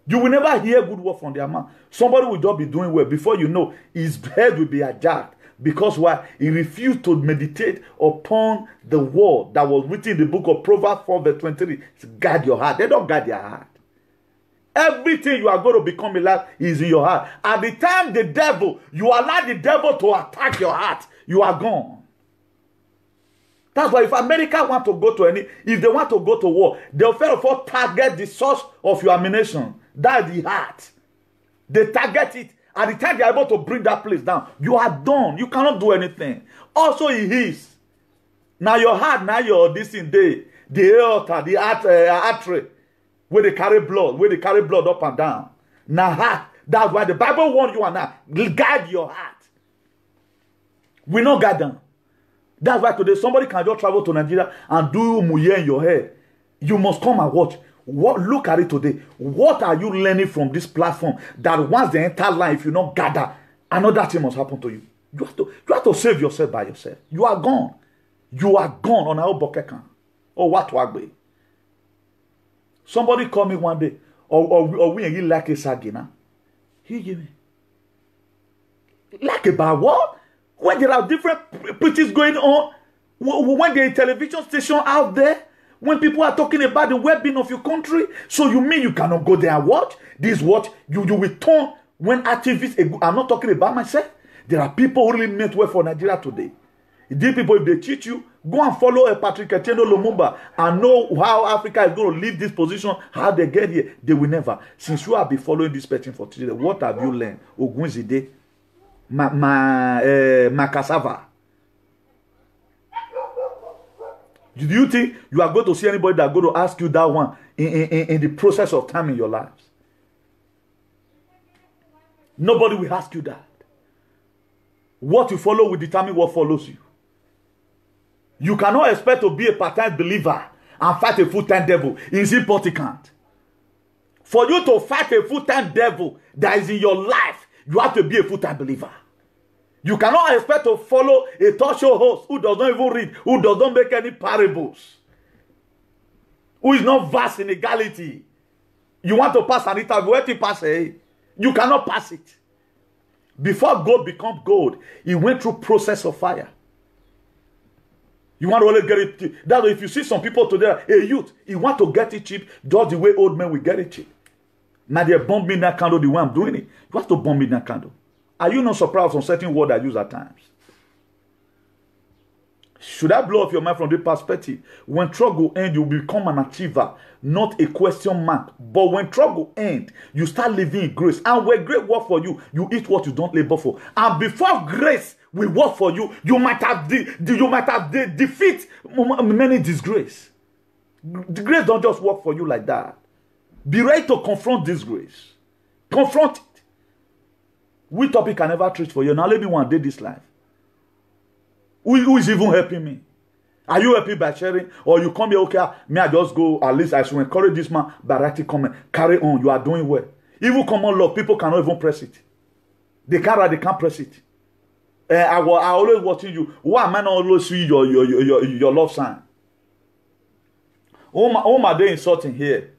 S2: You will never hear good word from their mouth. Somebody will just be doing well. Before you know, his head will be hijacked. Because why? He refused to meditate upon the word that was written in the book of Proverbs 4 verse 23. Guard your heart. They don't guard their heart. Everything you are going to become in life is in your heart. At the time you allow the devil to attack your heart, you are gone. That's why if America want to go to if they want to go to war, they'll first of all target the source of your ammunition. That is the heart. They target it. At the time they are able to bring that place down, you are done. You cannot do anything. Also, it is. Now your heart, now your this thing, the aorta, the artery, where they carry blood up and down. Now heart. That's why the Bible warns you and now. Guard your heart. We not guard them. That's why today somebody can just travel to Nigeria and do muye in your head. You must come and watch. Look at it today. What are you learning from this platform that once they enter line, if you not gather, another thing must happen to you? You have to save yourself by yourself. You are gone. You are gone on our bokekan. Or what wagbe. Somebody called me one day, or we like a sagina. He give me. Like about what? When there are different preachings going on, when there is television station out there, when people are talking about the well-being of your country, so you mean you cannot go there and watch? This is what you will turn when activists, I'm not talking about myself. There are people who really meant well for Nigeria today. These people, if they cheat you, go and follow a Patrick Etienne Lumumba and know how Africa is going to leave this position, how they get here. They will never. Since you have been following this person for today, what have you learned? Ogunzide. Cassava. Do you think you are going to see anybody that going to ask you that one in the process of time in your lives? Nobody will ask you that. What you follow will determine what follows you. You cannot expect to be a part-time believer and fight a full-time devil. It's important. For you to fight a full-time devil that is in your life, you have to be a full-time believer. You cannot expect to follow a talk show host who does not even read, who does not make any parables, who is not vast in equality. You want to pass an interview, where to pass it? You cannot pass it. Before gold becomes gold, it went through process of fire. You want to only get it. That's why if you see some people today, a youth, you want to get it cheap, just the way old men will get it cheap. Now they bomb me in that candle the way I'm doing it. You have to bomb me in that candle. Are you not surprised on certain words I use at times? Should I blow off your mind from the perspective? When trouble ends, you become an achiever, not a question mark. But when trouble ends, you start living in grace. And when grace work for you, you eat what you don't labor for. And before grace will work for you, you might have defeat many disgrace. The grace don't just work for you like that. Be ready to confront disgrace. Confront it. Which topic can never treat for you? Now let me one day this life. Who is even helping me? Are you helping by sharing? Or you come here, okay, may I just go, at least I should encourage this man by writing comment. Carry on, you are doing well. Even common law, people cannot even press it. They can't press it. I always watching you. Why am I not always see your love sign? All my day insulting here.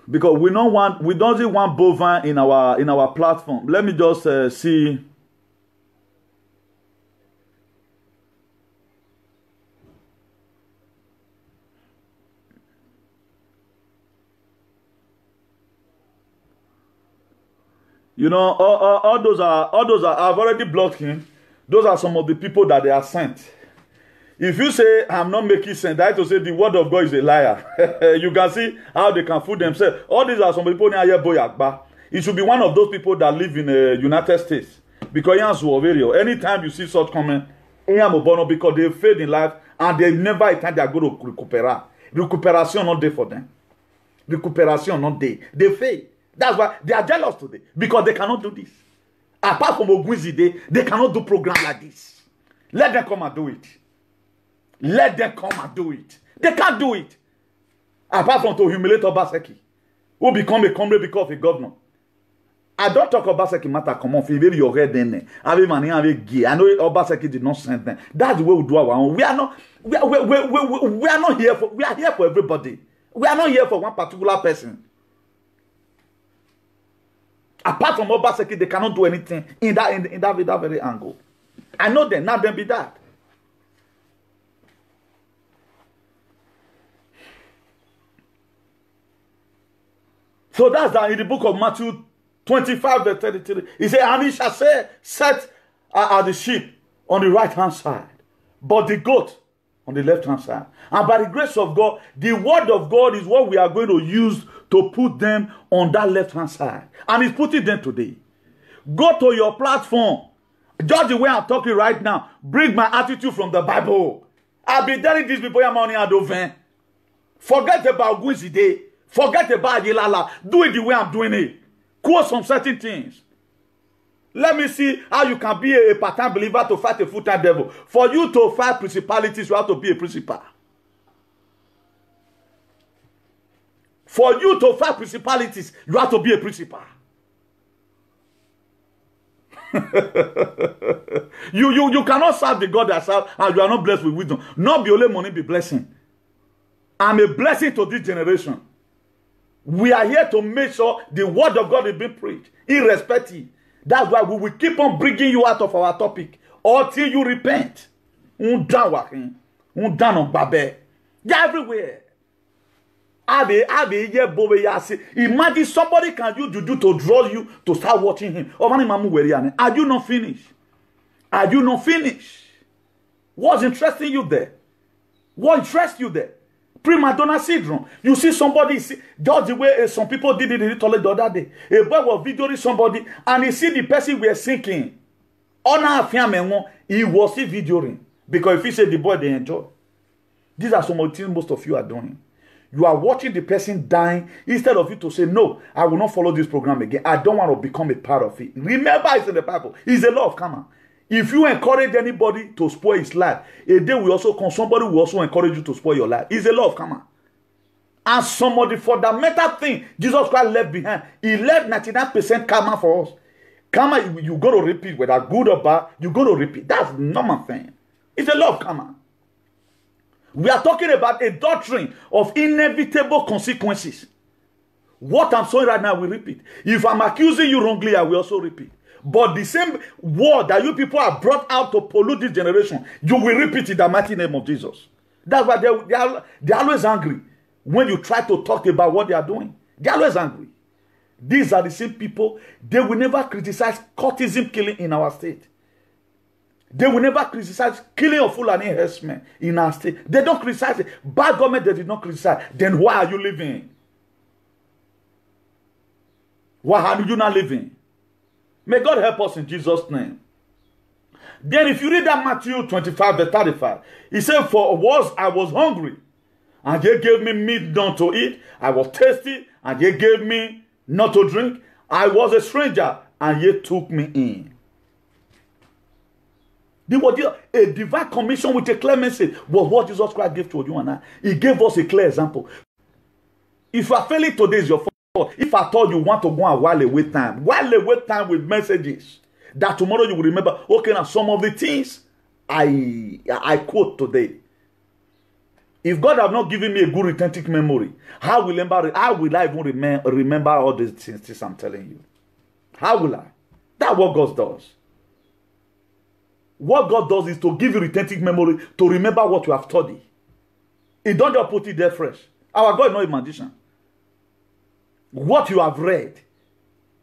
S2: Because we don't want bovine in our platform. Let me just see. You know, all those are I've already blocked him. Those are some of the people that they are sent. If you say I'm not making sense, that is to say the word of God is a liar. You can see how they can fool themselves. All these are some people near here, boy Akbar. It should be one of those people that live in the United States. Because anytime you see such comment, because they failed in life and they never a time they are going to recuperate. Recuperation not there for them. Recuperation not there. They fail. That's why they are jealous today. Because they cannot do this. Apart from Ogunzide, they cannot do program like this. Let them come and do it. Let them come and do it. They can't do it. Apart from to humiliate Obaseki, who become a comrade because of a governor. I don't talk Obaseki matter. Come on, feel your head in there. I know Obaseki did not send them. That's the way we do our own. We are not here for. We are here for everybody. We are not here for one particular person. Apart from Obaseki, they cannot do anything in that very angle. I know them. Not them be that. So that's that in the book of Matthew 25, verse 33. He said, and he shall say, set the sheep on the right hand side, but the goat on the left hand side. And by the grace of God, the word of God is what we are going to use to put them on that left hand side. And he's putting them today. Go to your platform. Judge the way I'm talking right now. Bring my attitude from the Bible. I've been telling these people I'm only at forget about Guzide. Forget about Yelala. Do it the way I'm doing it. Quote some certain things. Let me see how you can be a part-time believer to fight a full-time devil. For you to fight principalities, you have to be a principal. For you to fight principalities, you have to be a principal. you cannot serve the God that serve and you are not blessed with wisdom. Not be only money, be blessing. I'm a blessing to this generation. We are here to make sure the word of God is being preached, irrespective. That's why we will keep on bringing you out of our topic until you repent. They're everywhere. Imagine somebody can use juju to draw you to start watching him. Are you not finished? Are you not finished? What's interesting you there? What interests you there? Prima donna syndrome. You see somebody, just the way some people did it in the toilet the other day. A boy was videoing somebody and he see the person we are sinking. He was still videoing. Because if he said the boy, they enjoy. These are some of the things most of you are doing. You are watching the person dying instead of you to say, no, I will not follow this program again. I don't want to become a part of it. Remember, it's in the Bible. It's a law of karma. If you encourage anybody to spoil his life, a day will also come. Somebody will also encourage you to spoil your life. It's a law of karma. And somebody, for the fundamental thing Jesus Christ left behind, he left 99% karma for us. Karma, you got to repeat, whether good or bad, you got to repeat. That's the normal thing. It's a law of karma. We are talking about a doctrine of inevitable consequences. What I'm saying right now, we repeat. If I'm accusing you wrongly, I will also repeat. But the same word that you people have brought out to pollute this generation, you will repeat in the mighty name of Jesus. That's why they're always angry when you try to talk about what they are doing. They're always angry. These are the same people. They will never criticize cultism killing in our state. They will never criticize killing of Fulani herdsmen in our state. They don't criticize it. Bad government, they did not criticize. Then why are you living? Why are you not living? May God help us in Jesus' name. Then if you read that Matthew 25 verse 35, he said, for I was hungry, and ye gave me meat not to eat. I was thirsty, and ye gave me not to drink. I was a stranger, and ye took me in. A divine commission with a clear message was what Jesus Christ gave to you and I. He gave us a clear example. If you are failing today, is your fault. If I told you want to go and while away time with messages that tomorrow you will remember, okay, now some of the things I quote today. If God have not given me a good retentive memory, how will I even remember all these things I'm telling you? How will I? That's what God does. What God does is to give you retentive memory to remember what you have studied. He don't just put it there fresh. Our God is not a magician. What you have read,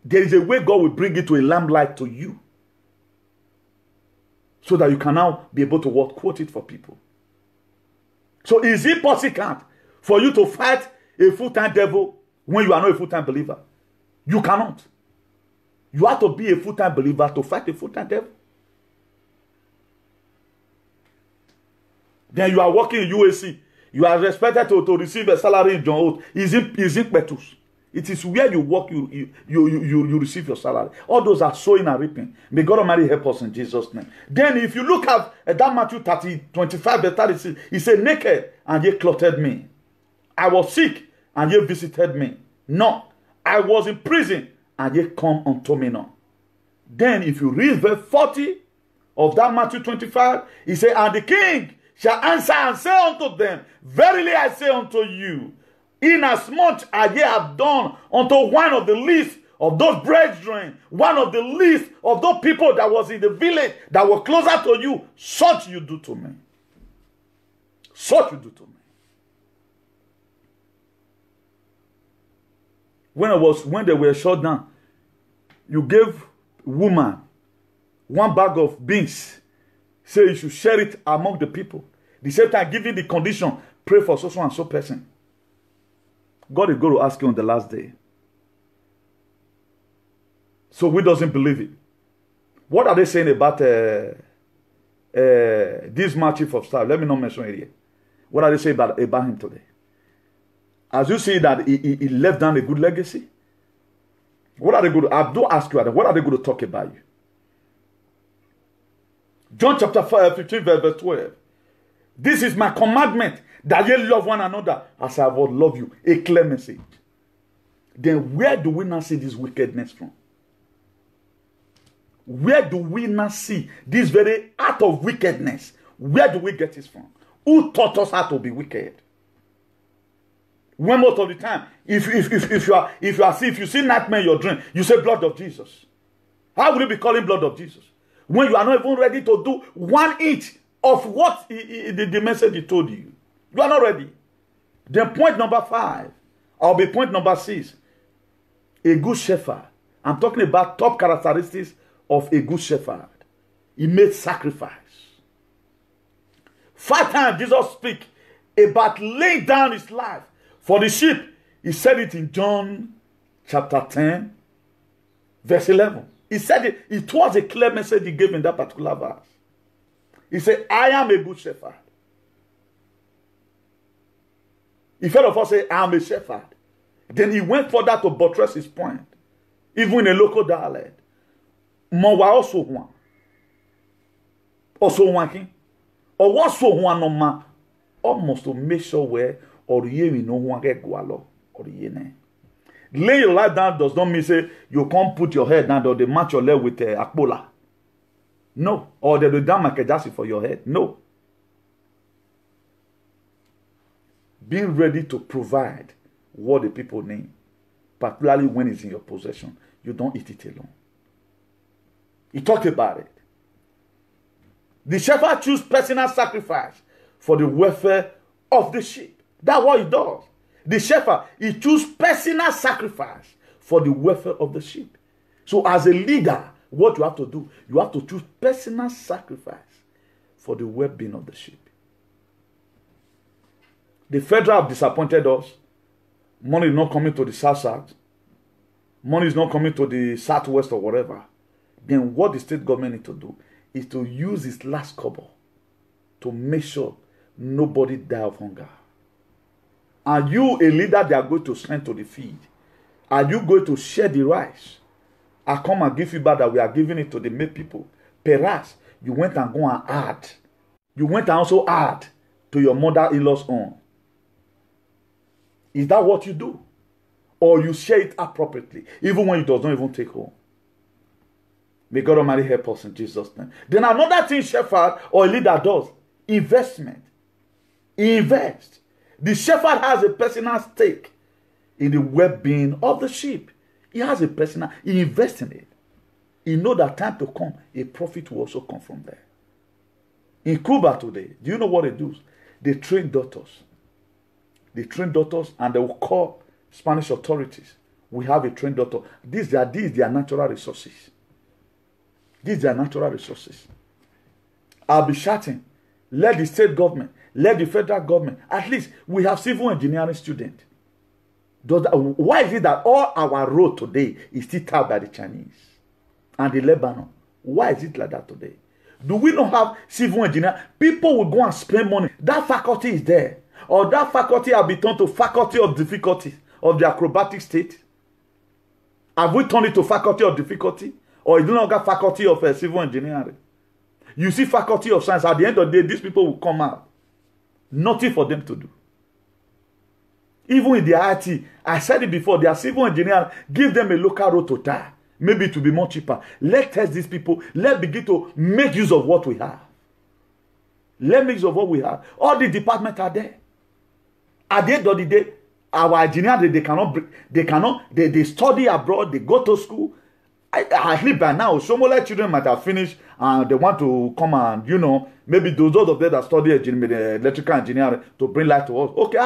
S2: there is a way God will bring it to a lamplight to you. So that you can now be able to quote it for people. So is it possible for you to fight a full-time devil when you are not a full-time believer? You cannot. You have to be a full-time believer to fight a full-time devil. Then you are working in UAC. You are expected to receive a salary in John Oates. Is in Petrus. It is where you work, you receive your salary. All those are sowing and reaping. May God Almighty help us in Jesus' name. Then if you look at that Matthew 25, 36, he said, naked, and ye clothed me. I was sick, and ye visited me. No, I was in prison, and ye come unto me not. Then if you read verse 40 of that Matthew 25, he said, and the king shall answer and say unto them, verily I say unto you, inasmuch as ye have done unto one of the least of those brethren, one of the least of those people that was in the village that were closer to you, such you do to me. Such you do to me. When they were shut down, you gave woman one bag of beans. Say you should share it among the people. The same time, giving the condition, pray for so and so person. God is going to ask you on the last day. So we doesn't believe it. What are they saying about this man chief of staff? Let me not mention it here. What are they saying about him today? As you see that he left down a good legacy. What are they going to? I do ask you, what are they going to talk about you? John chapter 15 verse 12. This is my commandment, that ye love one another as I would love you. A clear message. Then where do we not see this wickedness from? Where do we not see this very act of wickedness? Where do we get this from? Who taught us how to be wicked? When most of the time, if you see nightmare in your dream, you say blood of Jesus. How will you be calling blood of Jesus? When you are not even ready to do 1 inch of what the message he told you. You are not ready. Then point number 5. I'll be point number 6. A good shepherd. I'm talking about top characteristics of a good shepherd. He made sacrifice. 5 times Jesus speak about laying down his life for the sheep. He said it in John chapter 10, verse 11. He said it. It was a clear message he gave in that particular verse. He said, I am a good shepherd. If any of us say, I am a shepherd, then he went further to buttress his point. Even in a local dialect. Mowa also one. Also one king. Or what so one no ma. Almost to make sure where or ye we know one get gualo or ye ne. Lay your life down does not mean say you can't put your head down or they match your leg with akpola. No. Or they do down makajasi for your head. No. Being ready to provide what the people need, particularly when it's in your possession. You don't eat it alone. He talked about it. The shepherd chooses personal sacrifice for the welfare of the sheep. That's what he does. The shepherd, he chooses personal sacrifice for the welfare of the sheep. So as a leader, what you have to do, you have to choose personal sacrifice for the well-being of the sheep. The federal have disappointed us. Money is not coming to the south. Money is not coming to the southwest or whatever. Then what the state government need to do is to use its last kobo to make sure nobody die of hunger. Are you a leader they are going to send to the field? Are you going to share the rice? I come and give you back that we are giving it to the made people. Perhaps you went and go and add. You went and also add to your mother-in-law's own. Is that what you do? Or you share it appropriately, even when it does not even take home? May God Almighty help us in Jesus' name. Then another thing shepherd or a leader does, investment. He invests. The shepherd has a personal stake in the well-being of the sheep. He has a personal, he invests in it. He knows that time to come, a profit will also come from there. In Cuba today, do you know what they do? They train doctors. They train doctors and they will call Spanish authorities. We have a trained doctor. These are natural resources. These are natural resources. I'll be shouting, let the state government, let the federal government, at least we have civil engineering students. Why is it that all our road today is still tapped by the Chinese and the Lebanon? Why is it like that today? Do we not have civil engineer? People will go and spend money. That faculty is there. Or that faculty have been turned to faculty of difficulty of the acrobatic state. Have we turned it to faculty of difficulty? Or is it not faculty of civil engineering? You see faculty of science, at the end of the day, these people will come out. Nothing for them to do. Even in the IT, I said it before, they are civil engineers, give them a local road to tie. Maybe it will be more cheaper. Let's test these people. Let's begin to make use of what we have. Let's make use of what we have. All the departments are there. At the end of the day, our engineers, they study abroad, they go to school. I think by now, some of the children might have finished and they want to come and, maybe those of them that study electrical engineering to bring light to us. Okay,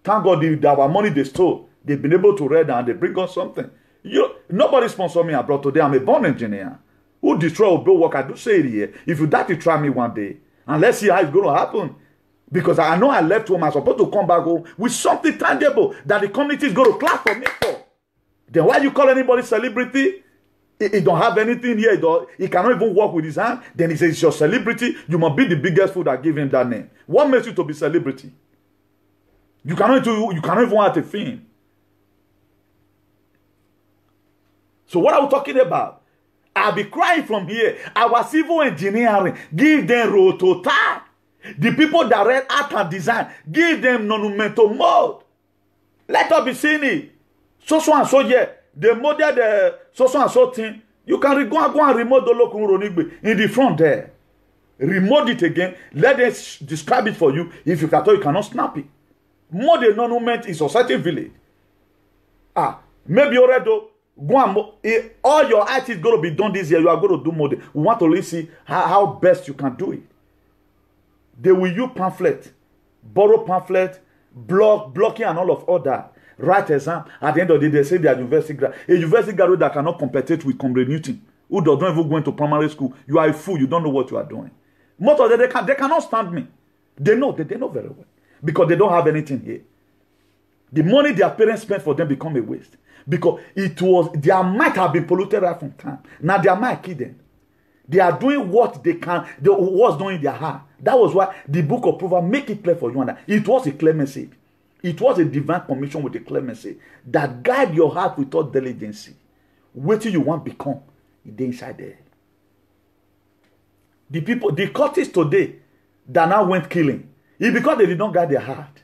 S2: thank God our money they stole. They've been able to read and they bring us something. Nobody sponsor me abroad today. I'm a born engineer. Who destroy or blow work? I do say it here. If you die to try me one day, and let's see how it's going to happen. Because I know I left home. I'm supposed to come back home with something tangible that the community is going to clap for me for. Then why you call anybody celebrity? He don't have anything here. He cannot even walk with his hand. Then he says, it's your celebrity. You must be the biggest fool that give him that name. What makes you to be celebrity? You cannot even have a thing. So what are we talking about? I'll be crying from here. Our civil engineering, give them road to tie. The people that read art and design, give them monumental mode. Let us be seeing it. So and so, yeah. The model, the so and so thing. You can go and remote the local Ronigbe in the front there. Remote it again. Let us describe it for you. If you can tell, you cannot snap it. Model monument is a certain village. Maybe already go and all your IT is going to be done this year. You are going to do model. We want to see how best you can do it. They will use pamphlet, borrow pamphlet, blocking and all of that. Write exam. At the end of the day, they say they are university graduate. A university graduate that cannot compete with Comrade Newton, who does not even go into primary school. You are a fool. You don't know what you are doing. Most of them, they cannot stand me. They know very well. Because they don't have anything here. The money their parents spent for them become a waste. Because their might have been polluted right from time. Now their might kill them. They are doing what they can, what's doing in their heart. That was why the book of Proverbs make it clear for you and I. It was a clear message. It was a divine commission with a clear message that guide your heart with all diligence. Wait till you want to become. It's inside there. The cultists today that now went killing, it's because they did not guide their heart.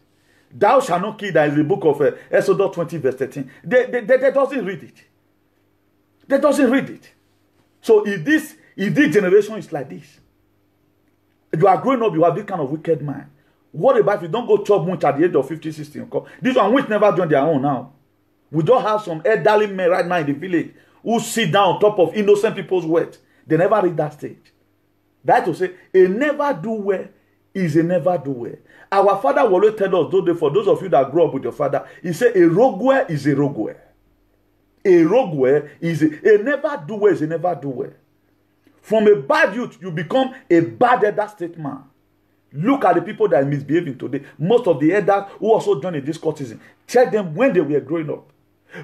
S2: Thou shalt not kill. That is the book of Exodus 20 verse 13. They doesn't read it. They doesn't read it. So if this generation is like this, you are growing up, you have this kind of wicked mind. What about if you don't go chop much at the age of 50, 60? This one which never joined their own now. We don't have some elderly men right now in the village who sit down on top of innocent people's words. They never read that stage. That to say, a never do well is a never do well. Our father will always tell us, for those of you that grew up with your father, he said a rogue is a rogue. A rogue is a never do well is a never do well. From a bad youth, you become a bad elder statesman. Look at the people that are misbehaving today. Most of the elders who also joined in this cultism, check them when they were growing up.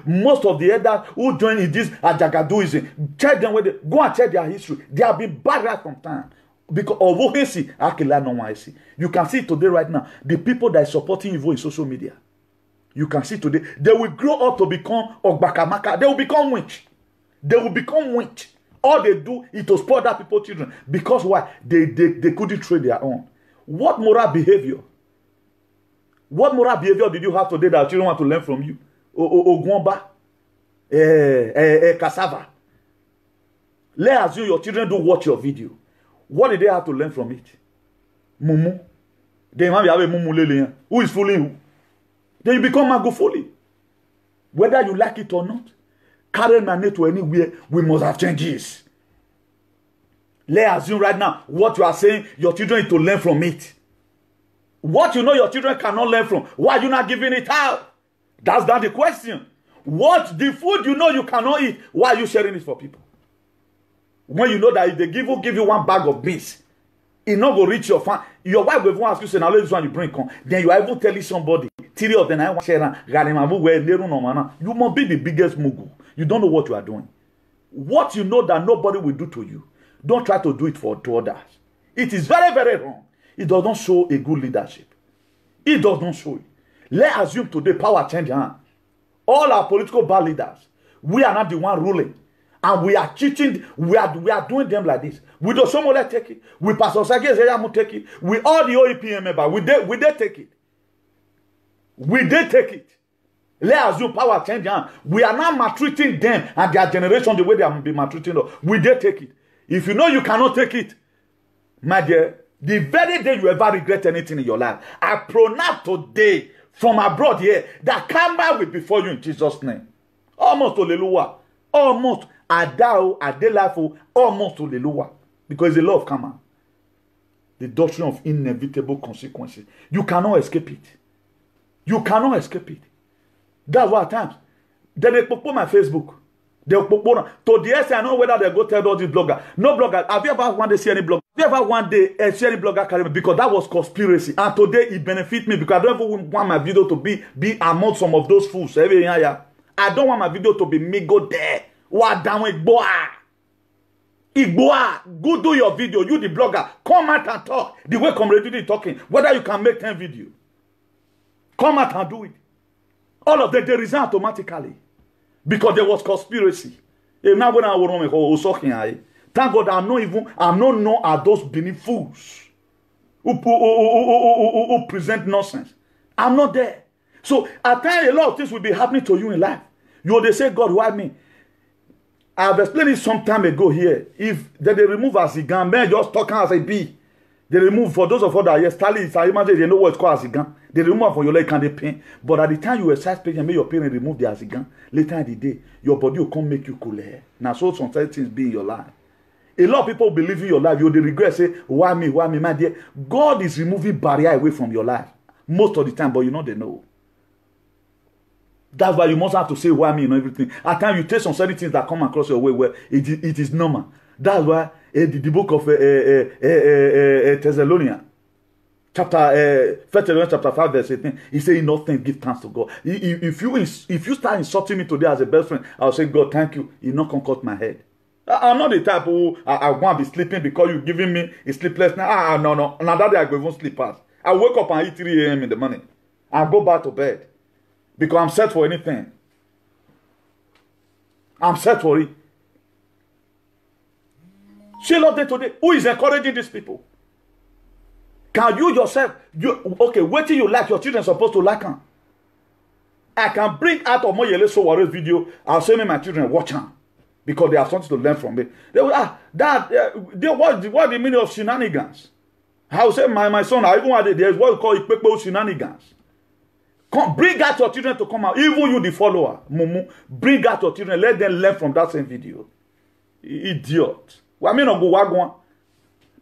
S2: Most of the elders who joined in this Ajagaduism, check them when they go and check their history. They have been bad right from time. Because of you can see today right now, the people that are supporting evil in social media. You can see today, they will grow up to become Ogbakamaka. They will become witch. They will become witch. All they do is to spoil other people's children. Because why? They couldn't train their own. What moral behavior? What moral behavior did you have today that children want to learn from you? Ogwamba, cassava. Let's assume your children do watch your video. What did they have to learn from it? Mumu. They might have a mumu lele. Who is fooling who? Then you become magufuli. Whether you like it or not, carry money to anywhere, we must have changes. Let's assume right now, what you are saying, your children need to learn from it. What you know your children cannot learn from, why are you not giving it out? That's not the question. What the food you know you cannot eat, why are you sharing it for people? When you know that if they give you one bag of beans, it not go reach your farm. Your wife will ask you, say, now this one you bring on. Then you are even telling somebody, you must be the biggest mugu. You don't know what you are doing. What you know that nobody will do to you, don't try to do it to others. It is very, very wrong. It does not show a good leadership. It does not show it. Let's assume today power change hand. All our political bad leaders, we are not the one ruling. And we are cheating. We are doing them like this. We do Somole take it. We Pastor Sage Zeyamu take it. We all the OEPM member. We did take it. We did take it. Let's assume power change hand. We are not maltreating them and their generation the way they have been maltreating us. We did take it. If you know you cannot take it, my dear, the very day you ever regret anything in your life, I pronounce today from abroad here that karma will be for you in Jesus' name. Almost hallelujah. Almost adao, adelafo, almost hallelujah. Because the law of karma, the doctrine of inevitable consequences. You cannot escape it. You cannot escape it. That's why at times they put my Facebook. They put to the essay. I know whether they go tell all these bloggers. No blogger. Have you ever one day see any blogger? Have you ever one day see any blogger carry me? Because that was conspiracy. And today it benefit me because I don't even want my video to be among some of those fools. I don't want my video to be me go there. What down Igboa. Go do your video. You the blogger. Come out and talk. The way Comrade talking. Whether you can make 10 videos. Come out and do it. All of them, they resign automatically. Because there was conspiracy. Thank God I'm not known as those Benin fools who present nonsense. I'm not there. So at times a lot of things will be happening to you in life. They say, God, why me? I've explained it some time ago here. If they remove Azigan, men just talking as a bee. They remove, for those of us that are yes, I imagine they know what it's called Azigan. They remove for your leg and they pain. But at the time you exercise pain and make your parents remove the Azigan, later in the day, your body will come make you cooler. Now, so some certain things be in your life. A lot of people believe in your life. You they regret, say, why me, my dear? God is removing barrier away from your life. Most of the time, but you know they know. That's why you must have to say why me and everything. At times you take some certain things that come across your way where it is normal. That's why the book of Thessalonians, chapter 1 Thessalonians chapter 5 verse 18, he said, in all things give thanks to God. If you start insulting me today as a best friend, I'll say, God, thank you. You not conquered my head. I'm not the type who I want to be sleeping because you're giving me a sleepless night. No. Now that day I go even sleep past. I wake up and eat 3 a.m. in the morning. I go back to bed because I'm set for anything. I'm set for it. See, Lord, today, who is encouraging these people? Can you yourself, okay, wait till you like your children supposed to like them. I can bring out of my yellow so video. I'll say my children watch them because they have something to learn from me. They will what the meaning of shenanigans? I will say my son, I even had there's what we call it shenanigans. Come, bring out your children to come out. Even you, the follower, Mumu, bring out your children. Let them learn from that same video. Idiot.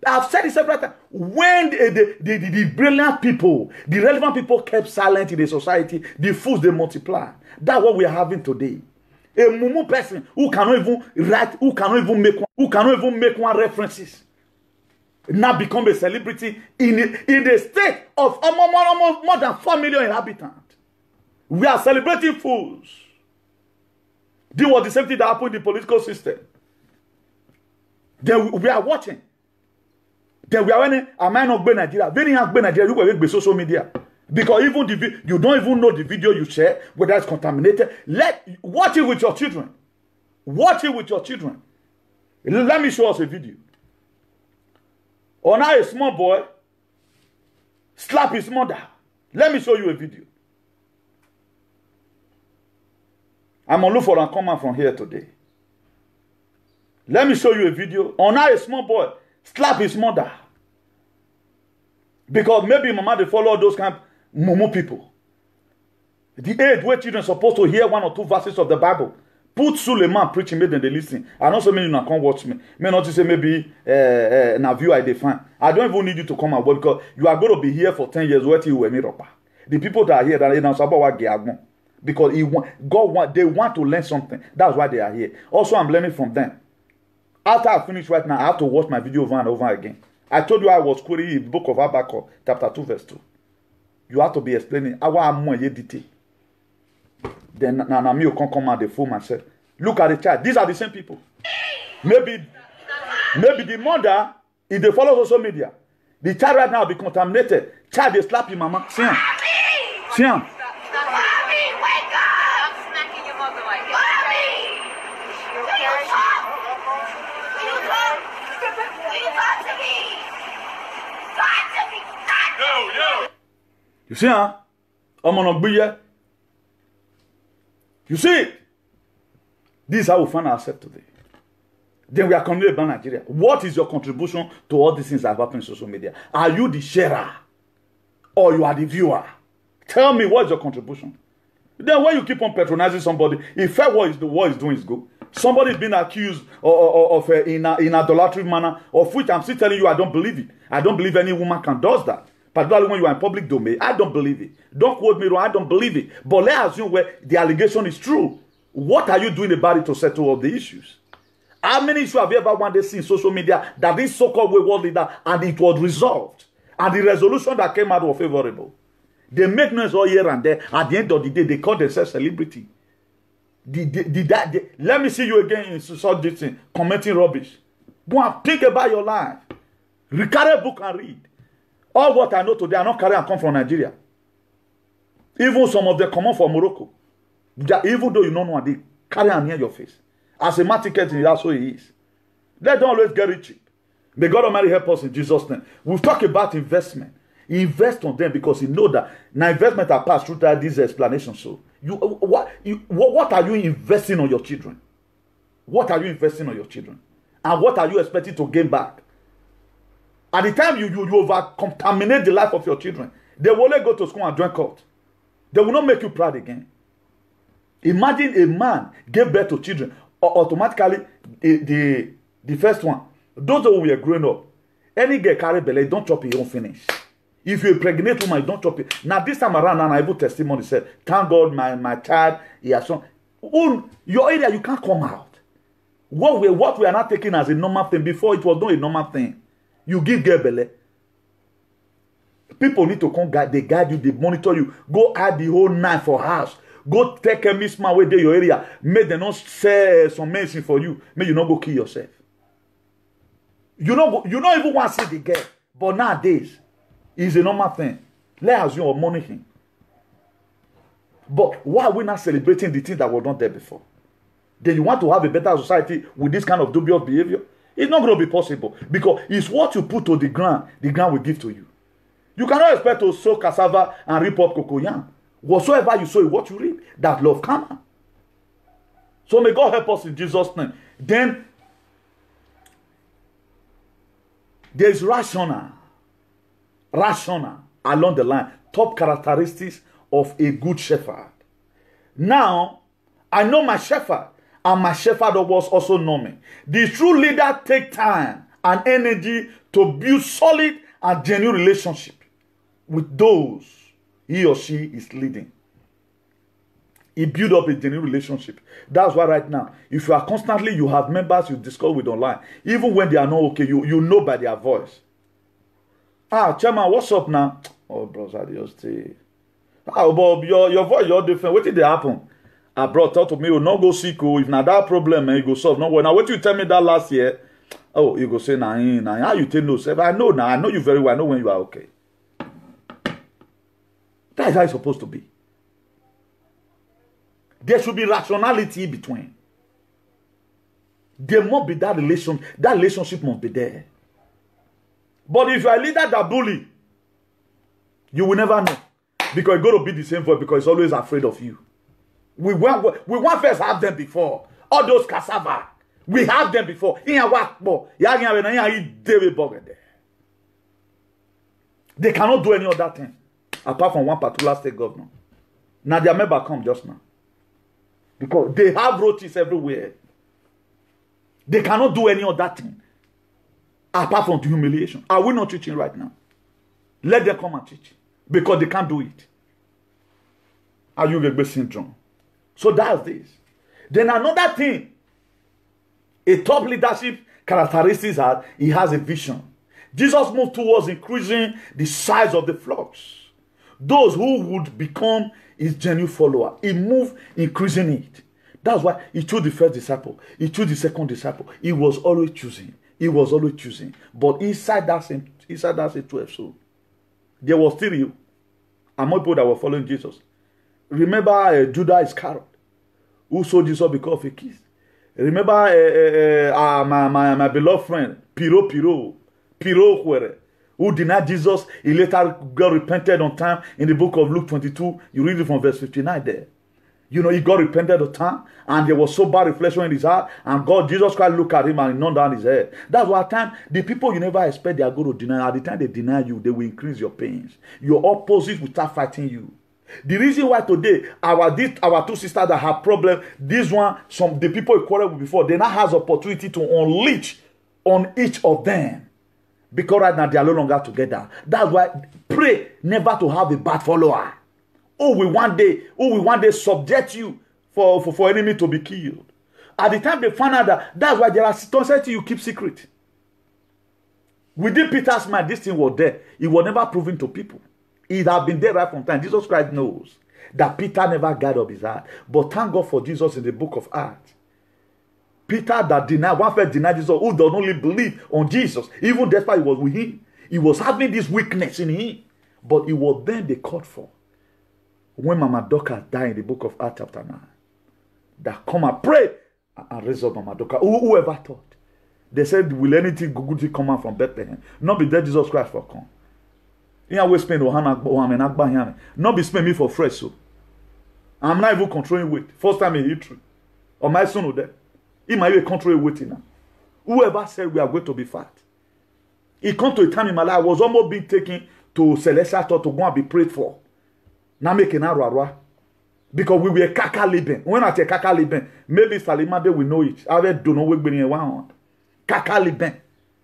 S2: I've said it several times. When the brilliant people, the relevant people kept silent in the society, the fools they multiply. That's what we are having today. A mumu person who cannot even write, who cannot even make one references. Now become a celebrity in the state of almost more than 4 million inhabitants. We are celebrating fools. This was the same thing that happened in the political system. Then we are watching. Then we are when am I not going Nigeria? When you have Nigeria, you will be social media. Because even you don't even know the video you share, whether it's contaminated. Watch it with your children. Watch it with your children. Let me show us a video. Or now a small boy slap his mother. Let me show you a video. I'm going to look for a comment from here today. Let me show you a video. Or now a small boy slap his mother. Because maybe mama they follow those kind of mumu people. The age where children are supposed to hear 1 or 2 verses of the Bible. Put Suleiman preaching, make them they listen. I don't say you not come watch me. May not say maybe na view I define. I don't even need you to come and work because you are going to be here for 10 years. Where you me ropa. The people that are here that are now about what because they want to learn something. That's why they are here. Also, I'm learning from them. After I finish right now, I have to watch my video over and over again. I told you I was quoting the book of Habakkuk, chapter 2, verse 2. You have to be explaining how I'm more detail. Then me can come and fool myself. Look at the child. These are the same people. Maybe the mother, if they follow social media, the child right now will be contaminated. Child, they slap your mama. See him. See him. You see, huh? I'm on a beer. You see, this is how we find ourselves today. Then we are coming to Nigeria. What is your contribution to all these things that have happened in social media? Are you the sharer or you are the viewer? Tell me what's your contribution. Then when you keep on patronizing somebody, if what is doing is good. Somebody is being accused of in idolatry manner, of which I'm still telling you I don't believe it. I don't believe any woman can do that. Particularly when you are in public domain. I don't believe it. Don't quote me wrong. I don't believe it. But let's assume where the allegation is true. What are you doing about it to settle all the issues? How many issues have you ever one day seen in social media that this so-called world leader and it was resolved? And the resolution that came out was favorable. They make noise all here and there. At the end of the day, they call themselves celebrity. Let me see you again in such this thing, commenting rubbish. Go and think about your life. Carry a book and read. All what I know today, I not carry and come from Nigeria. Even some of them come on from Morocco. Even though you don't know, they carry and near your face. As a ticket, that's what it is. They don't always get it cheap. May God Almighty help us in Jesus' name. We've talked about investment. Invest on them because you know that now investment are passed through this explanation. So what are you investing on your children? What are you investing on your children? And what are you expecting to gain back? At the time you over-contaminate the life of your children, they will only go to school and join court. They will not make you proud again. Imagine a man gave birth to children. Automatically, the first one, those who were growing up, any girl carry belly, don't chop it, you don't finish. If you're a pregnant woman, you don't chop it. Now, this time around, an able testimony said, thank God, my child, he has shown. Your area, you can't come out. What we are not taking as a normal thing, before it was not a normal thing. You give girl belly. People need to come guide. They guide you. They monitor you. Go add the whole night for house. Go take a misman where they your area. May they not say some medicine for you. May you not go kill yourself. You don't even want to see the girl. But nowadays, it's a normal thing. Let us you money him. But why are we not celebrating the things that were not there before? Then you want to have a better society with this kind of dubious behavior? It's not going to be possible because it's what you put to the ground will give to you. You cannot expect to sow cassava and reap up cocoyam. Whatsoever you sow is what you reap. That love karma. So may God help us in Jesus' name. Then there's rational along the line. Top characteristics of a good shepherd. Now, I know my shepherd. And my shepherd was also know me. The true leader takes time and energy to build solid and genuine relationship with those he or she is leading. It build up a genuine relationship. That's why right now, if you are constantly, you have members you discuss with online, even when they are not okay, you know by their voice. Ah, chairman, what's up now? Oh, bros, I just say, ah, but your voice, you're different. What did they happen? Ah, bro, talk to me. You not go sick. If not that problem, man, you go solve. No, well, now what you tell me that last year? Oh, you go say nah, how you tell no? I know now. I know you very well. I know when you are okay. That is how it's supposed to be. There should be rationality between. There must be that relation. That relationship must be there. But if you are a leader that bully, you will never know. Because it's going to be the same voice because it's always afraid of you. We want first have them before. All those cassava. We have them before. They cannot do any other thing. Apart from one particular state governor. Now their member come just now. Because they have roaches everywhere. They cannot do any other thing. Apart from the humiliation. Are we not teaching right now? Let them come and teach. Because they can't do it. Are you Ayugegbe syndrome? So that's this. Then another thing. A top leadership characteristics are he has a vision. Jesus moved towards increasing the size of the flocks. Those who would become his genuine follower. He moved increasing it. That's why he chose the first disciple. He chose the second disciple. He was always choosing. He was always choosing. But inside that same 12 soul, there was still you. Among people that were following Jesus. Remember Judas Iscariot, who sold Jesus because of a kiss. Remember my beloved friend, Piro, who denied Jesus. He later got repented on time in the book of Luke 22. You read it from verse 59 there. You know, he got repented on time, and there was so bad reflection in his heart, and God, Jesus Christ, looked at him and he knocked down his head. That's why at time, the people you never expect they are going to deny, at the time they deny you, they will increase your pains. Your opposite will start fighting you. The reason why today, our two sisters that have problem, this one, the people you quarreled with before, they now has opportunity to unleash on each of them. Because right now they are no longer together. That's why pray never to have a bad follower. Who will one day subject you for enemy to be killed. At the time they find out that's why there are circumstances you keep secret. Within Peter's mind, this thing was there. It was never proven to people. It had been there right from time. Jesus Christ knows that Peter never guarded up his heart. But thank God for Jesus in the book of Acts. Peter that denied, one first denied Jesus, who does not only believe on Jesus, even despite he was with him, he was having this weakness in him. But it was then they called for. When Mama Dorcas died in the book of Acts chapter 9, that come and pray and raise up Mama Dorcas. Whoever thought? They said, will anything good come out from Bethlehem? Not be dead Jesus Christ for come. Not be spend me for fresh so. I'm not even controlling weight. First time in history. Or my son there. He might even control weight now. Whoever said we are going to be fat. It come to a time in my life I was almost being taken to Celestial Church to go and be prayed for. Now making a because we were kaka living. When I say kaka living, maybe Salimade will know it. I don't know what we're in one. Kaka living.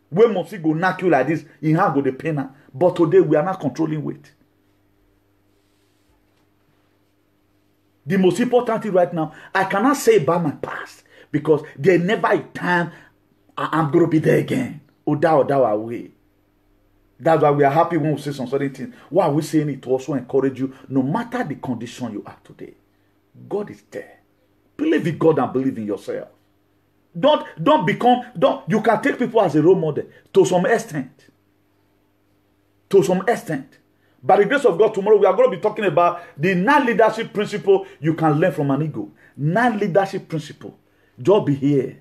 S2: When Mosi go knock you like this, you have go the pain. But today we are not controlling weight. The most important thing right now, I cannot say about my past because there never a time I'm going to be there again. Oda way. That's why we are happy when we say some certain things. Why are we saying it to also encourage you? No matter the condition you are today, God is there. Believe in God and believe in yourself. You can take people as a role model to some extent. To some extent. By the grace of God, tomorrow we are going to be talking about the 9 leadership principle you can learn from an ego. 9 leadership principle. Just be here.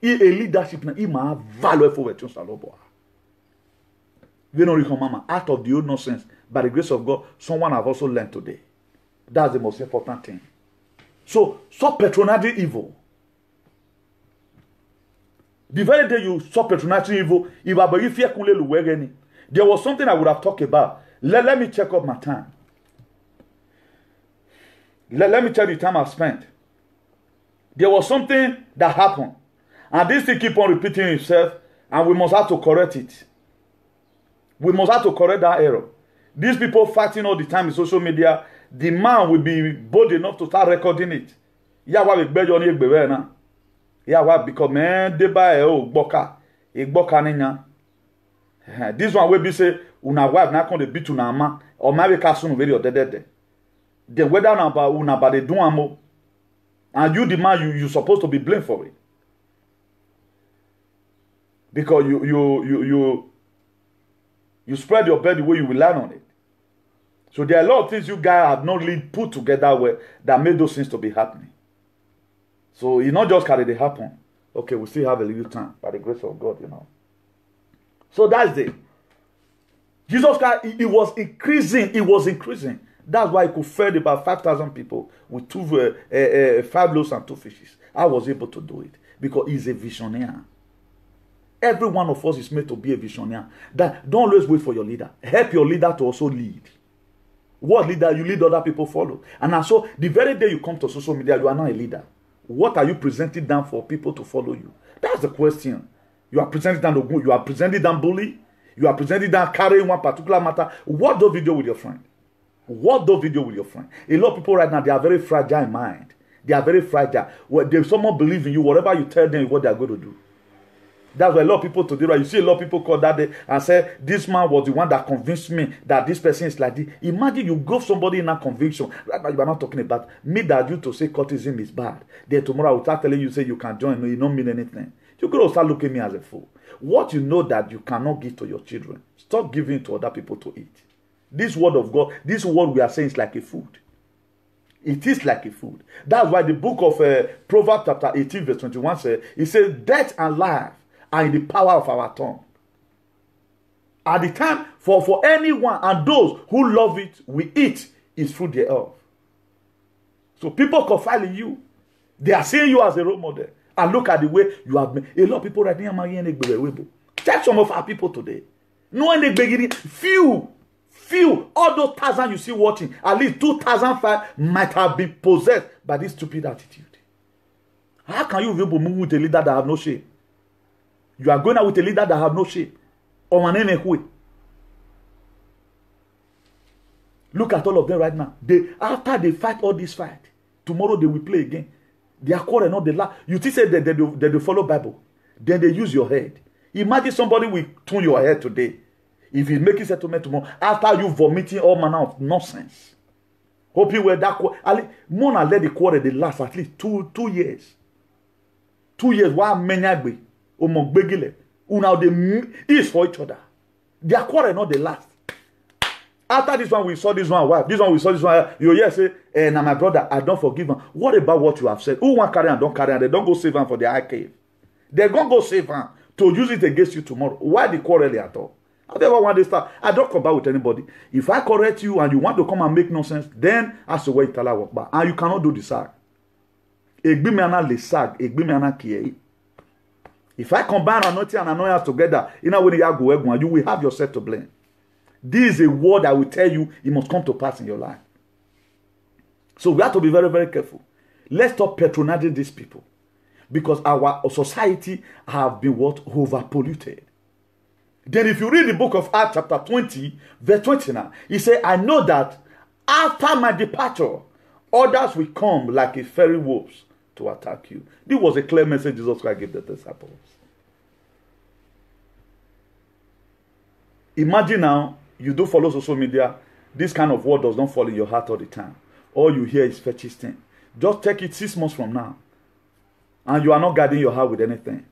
S2: A leadership, he might have value for what you mama, out of the old nonsense, by the grace of God, someone have also learned today. That's the most important thing. So, stop patronizing evil. The very day you stop patronizing evil, there was something I would have talked about. Let me check up my time. Let me tell you the time I've spent. There was something that happened. And this thing keep on repeating itself, and we must have to correct it. We must have to correct that error. These people fighting all the time in social media, the man will be bold enough to start recording it. Yeah, why we beg you now? Yeah, why? Because man, they buy boka, ninya. This one will be say, una wife na kon de beat una man, or maybe kasun very or dead. Then whether una ba de do amo, and you the man, you supposed to be blamed for it. Because you spread your bed the way you will land on it. So there are a lot of things you guys have not really put together where that made those things to be happening. So it's not just carry they happen. Okay, we still have a little time by the grace of God, you know. So that's it. Jesus Christ, it was increasing. It was increasing. That's why he could feed about 5,000 people with 5 loaves and 2 fishes. I was able to do it because he's a visionary. Every one of us is made to be a visionary. That don't always wait for your leader. Help your leader to also lead. What leader you lead, other people follow. And so the very day you come to social media, you are not a leader. What are you presenting down for people to follow you? That's the question. You are presenting down the good. You are presenting down bully. You are presenting down carrying one particular matter. What do video with your friend? What do video with your friend? A lot of people right now, they are very fragile in mind. They are very fragile. If someone believes in you, whatever you tell them is what they are going to do. That's why a lot of people today, right? You see a lot of people call that day and say, this man was the one that convinced me that this person is like this. Imagine you go somebody in that conviction. Right now, you are not talking about me that you to say cultism is bad. Then tomorrow I will start telling you, say you can join. No, you don't mean anything. You could start looking at me as a fool. What you know that you cannot give to your children, stop giving to other people to eat. This word of God, this word we are saying is like a food. It is like a food. That's why the book of Proverbs chapter 18 verse 21 says, it says, death and life are in the power of our tongue. At the time, for anyone and those who love it, we eat is fruit thereof. So people confide in you. They are seeing you as a role model. And look at the way you have been. A lot of people right now. Check some of our people today. No one few. All those 1,000 you see watching, at least 2,005 might have been possessed by this stupid attitude. How can you be able to move with a leader that have no shame? You are going out with a leader that have no shame. Look at all of them right now. After they fight all this fight, tomorrow they will play again. They are quarrel, not the last. You think say that they follow Bible. Then they use your head. Imagine somebody will turn your head today. If he make a settlement tomorrow, after you vomiting all manner of nonsense. Hope you were that quarrel. More than let the quarrel they last at least 2 years. 2 years. Why many now they is for each other. Their quarrel not the last. After this one, we saw this one wife. This one, we saw this one. You hear say, now my brother, I don't forgive him. What about what you have said? Who want carry and don't carry and they don't go save him for their eye cave? They're going to go save him to use it against you tomorrow. Why the quarrel at all? I never want to start. I don't compare with anybody. If I correct you and you want to come and make nonsense, then as the way you tell her work back. And you cannot do the sag. If I combine anointing and annoyance together, you will have yourself to blame. This is a word I will tell you, it must come to pass in your life. So we have to be very, very careful. Let's stop patronizing these people. Because our society have been what? Over-polluted. Then if you read the book of Acts chapter 20, verse 29, he said, I know that after my departure, others will come like a fiery wolves to attack you. This was a clear message Jesus Christ gave the disciples. Imagine now, you do follow social media, this kind of word does not fall in your heart all the time. All you hear is fetish thing. Just take it 6 months from now. And you are not guarding your heart with anything.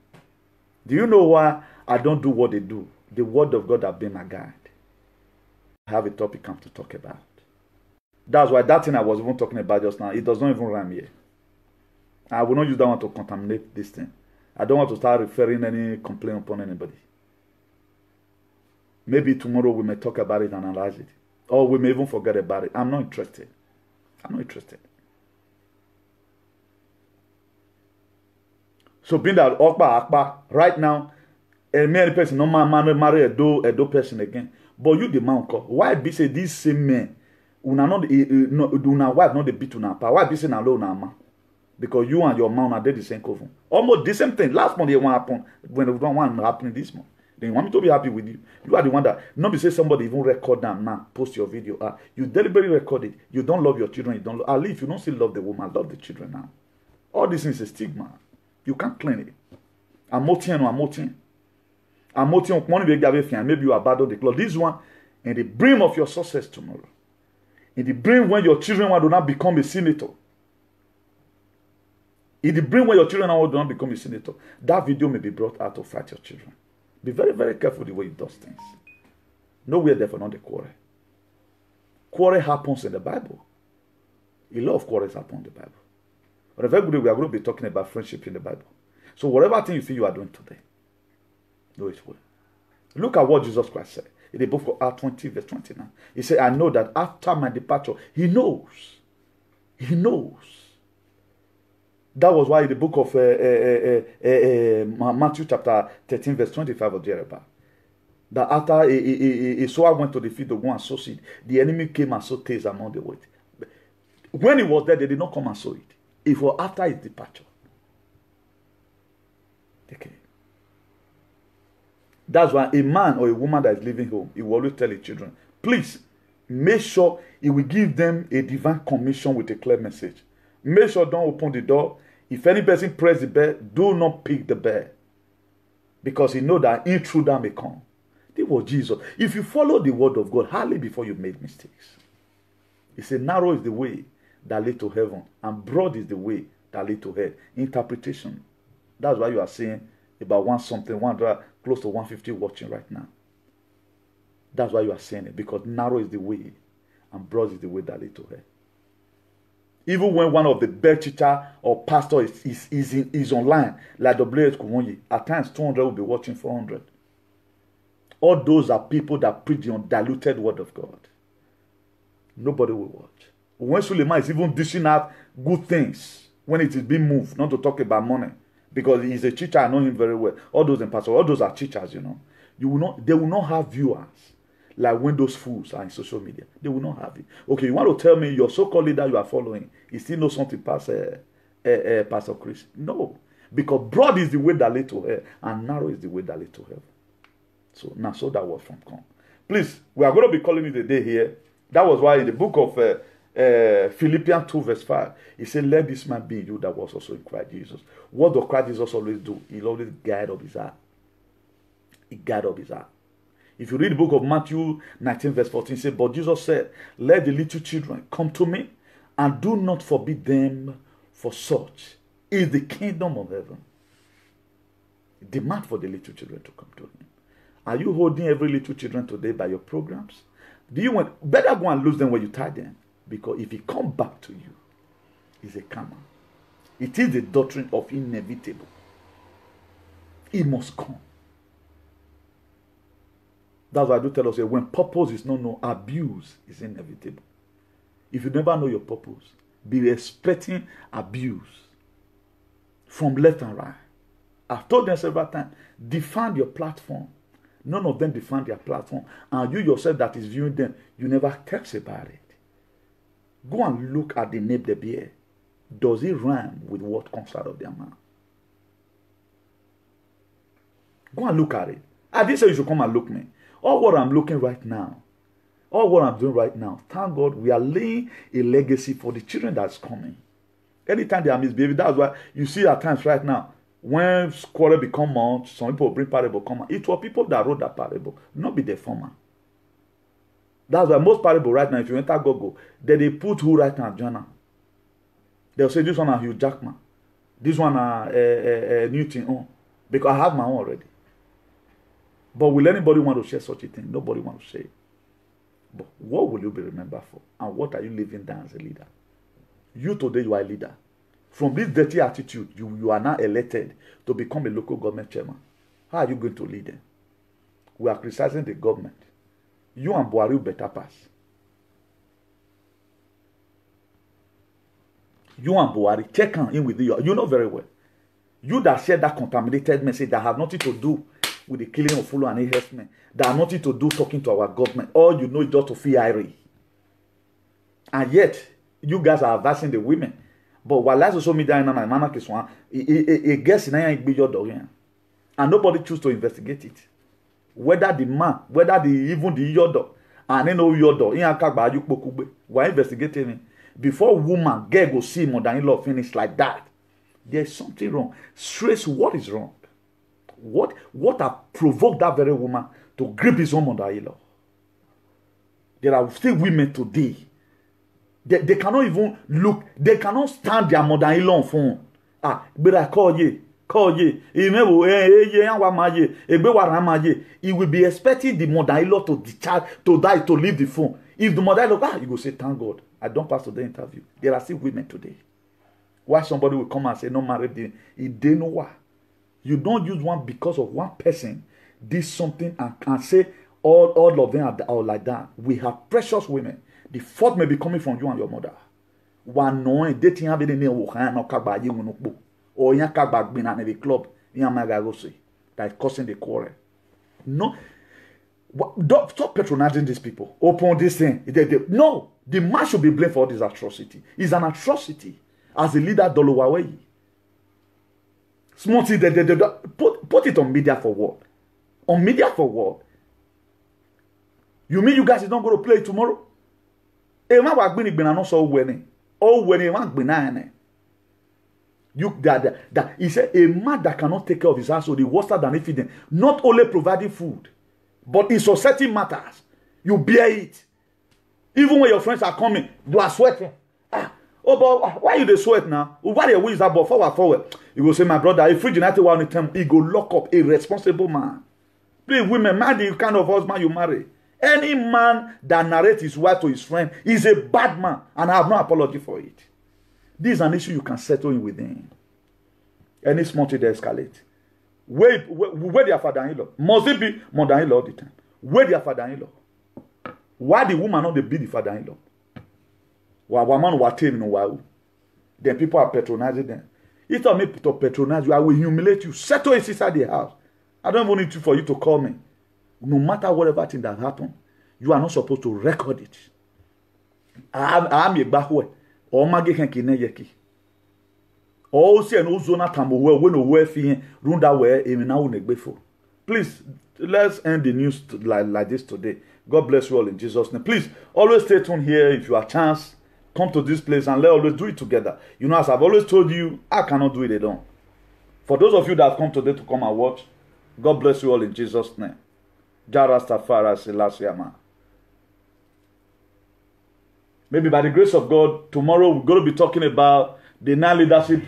S2: Do you know why I don't do what they do? The word of God has been my guide. I have a topic I'm to talk about. That's why that thing I was even talking about just now, it does not even rhyme here. I will not use that one to contaminate this thing. I don't want to start referring any complaint upon anybody. Maybe tomorrow we may talk about it and analyze it. Or we may even forget about it. I'm not interested. I'm not interested. So being that Akba, right now, a many person no man marry a do person again. But you the man call. Why be say this same man? Una not una wife not the beat una pa. Why be say na lo na man? Because you and your man are the same coven. Almost the same thing. Last month it won't happen when the one happening this month. Then you want me to be happy with you. You are the one that, not be say somebody even record them now, post your video. You deliberately record it. You don't love your children. You don't love, at least you don't still love the woman, love the children now. All this is a stigma. You can't clean it. I'm motian. Maybe you abandon the cloth. This one, in the brim of your success tomorrow. In the brim when your children do not become a senator. In the brim when your children do not become a senator. That video may be brought out to fight your children. Be very, very careful the way you do things. Nowhere there for not the quarrel. Quarrel happens in the Bible. A lot of quarrels happen in the Bible. But very good, we are going to be talking about friendship in the Bible. So whatever thing you feel you are doing today, do it well. Look at what Jesus Christ said in the book of Acts 20, verse 29. He said, I know that after my departure, he knows. He knows. That was why in the book of Matthew chapter 13, verse 25 of Jeremiah, that after a sower went to the field to go and sow seed, the enemy came and sowed tares among the wheat. When he was there, they did not come and sow it. It was after his departure. Okay. That's why a man or a woman that is leaving home, he will always tell his children, please make sure he will give them a divine commission with a clear message. Make sure don't open the door. If any person press the bell, do not pick the bell. Because he know that intruder may come. This was Jesus. If you follow the word of God, hardly before you made mistakes. He said, narrow is the way that lead to heaven, and broad is the way that lead to hell. Interpretation. That's why you are saying about 100, close to 150 watching right now. That's why you are saying it, because narrow is the way, and broad is the way that lead to hell. Even when one of the best teacher or pastor is online, like W.S. Kuwonyi, at times 200 will be watching 400. All those are people that preach the undiluted word of God. Nobody will watch. When Suleiman is even dishing out good things, when it is being moved, not to talk about money, because he's a teacher, I know him very well. All those in pastor, all those are teachers, you know. They will not have viewers like when those fools are in social media. They will not have it. Okay, you want to tell me your so-called leader you are following, he still knows something past Pastor Chris? No. Because broad is the way that lead to hell, and narrow is the way that lead to heaven. So now, so that was from come. Please, we are going to be calling it a day here. That was why in the book of Philippians 2 verse 5, he said, let this man be you that was also in Christ Jesus. What does Christ Jesus always do? He'll always guide up his heart. He guide up his heart. If you read the book of Matthew 19 verse 14, it says, but Jesus said, let the little children come to me, and do not forbid them, for such is the kingdom of heaven. Demand for the little children to come to him. Are you holding every little children today by your programs? Do you want, better go and lose them when you tie them? Because if he come back to you, it's a karma. It is the doctrine of inevitable. It must come. That's why I do tell us, when purpose is not known, abuse is inevitable. If you never know your purpose, be expecting abuse from left and right. I've told them several times, define your platform. None of them define their platform. And you yourself that is viewing them, you never text about it. Go and look at the name they bear. Does it rhyme with what comes out of their mouth? Go and look at it. I didn't say you should come and look me. All what I'm looking right now, all what I'm doing right now, thank God we are laying a legacy for the children that's coming. Anytime they are misbehaving, that's why you see at times right now, when quarrel become much, some people bring parable come out. It was people that wrote that parable, not be the former. That's why most parable right now, if you enter Google, they put who right now, Jonah. They'll say this one are Hugh Jackman. This one are Newton. Oh, because I have my own already. But will anybody want to share such a thing? Nobody wants to say it. But what will you be remembered for? And what are you living down as a leader? You today, you are a leader. From this dirty attitude, you are now elected to become a local government chairman. How are you going to lead them? We are criticizing the government. You and Buhari better pass. You and Buhari, check in with you. You know very well. You that share that contaminated message that have nothing to do with the killing of Fulu and Ehesme, that have nothing to do talking to our government. All you know is just to fear Irie. And yet, you guys are advising the women. But while I social media in my man case one, a guess in a big and nobody choose to investigate it. whether the man, whether even the yodo, and then no yodo, we're investigating it. Before woman, girl go see mother-in-law finish like that, there's something wrong. Stress, what is wrong? What have provoked that very woman to grip his own mother-in-law? There are still women today. They cannot even look, they cannot stand their mother-in-law on phone. But I call ye. He will be expecting the mother-in-law to discharge, to die, to leave the phone. If the mother-in-law, you go say, thank God, I don't pass to the interview. There are still women today. Why somebody will come and say, no married, they know why. You don't use one because of one person did something and say all of them are like that. We have precious women. The fault may be coming from you and your mother. One knowing dating have any name or yan kagba gbin at the club yan magagose that is causing the quarrel. No, don't stop patronizing these people. Open this thing. No, the man should be blamed for this atrocity. It's an atrocity. As a leader, Dolowawe. Smarty, put it on media for what? On media for what? You mean you guys is not going to play tomorrow? He said a man that cannot take care of his household is worse than if he didn't. Not only providing food, but in society matters. You bear it. Even when your friends are coming, you are sweating. Oh, but why you they sweat now? Why you that but forward? You go say, my brother, if we united one time, he go lock up a responsible man. Please, women, man, the kind of husband you marry. Any man that narrates his wife to his friend is a bad man, and I have no apology for it. This is an issue you can settle in within. Any small thing they escalate. Where their father-in-law? Must it be mother-in-law all the time? Where their father-in-law? Why the woman not be the father-in-law? Why woman watching no wow? Then people are patronizing them. If I make to patronize you, I will humiliate you. Settle it inside the house. I don't want it for you to call me. No matter whatever thing that happened, you are not supposed to record it. I'm a bahwe. Or magi can kineyeki. Or see an ozona tambo when no way fin runda where now negbefo. Please let's end the news like this today. God bless you all in Jesus' name. Please always stay tuned here if you have a chance. Come to this place and let's always do it together. You know, as I've always told you, I cannot do it alone. For those of you that have come today to come and watch, God bless you all in Jesus' name. Jarastafara Selassie. Maybe by the grace of God, tomorrow we're going to be talking about the nine leadership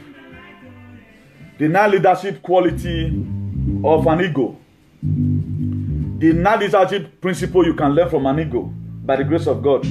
S2: quality of an ego. The nine leadership principle you can learn from an ego by the grace of God.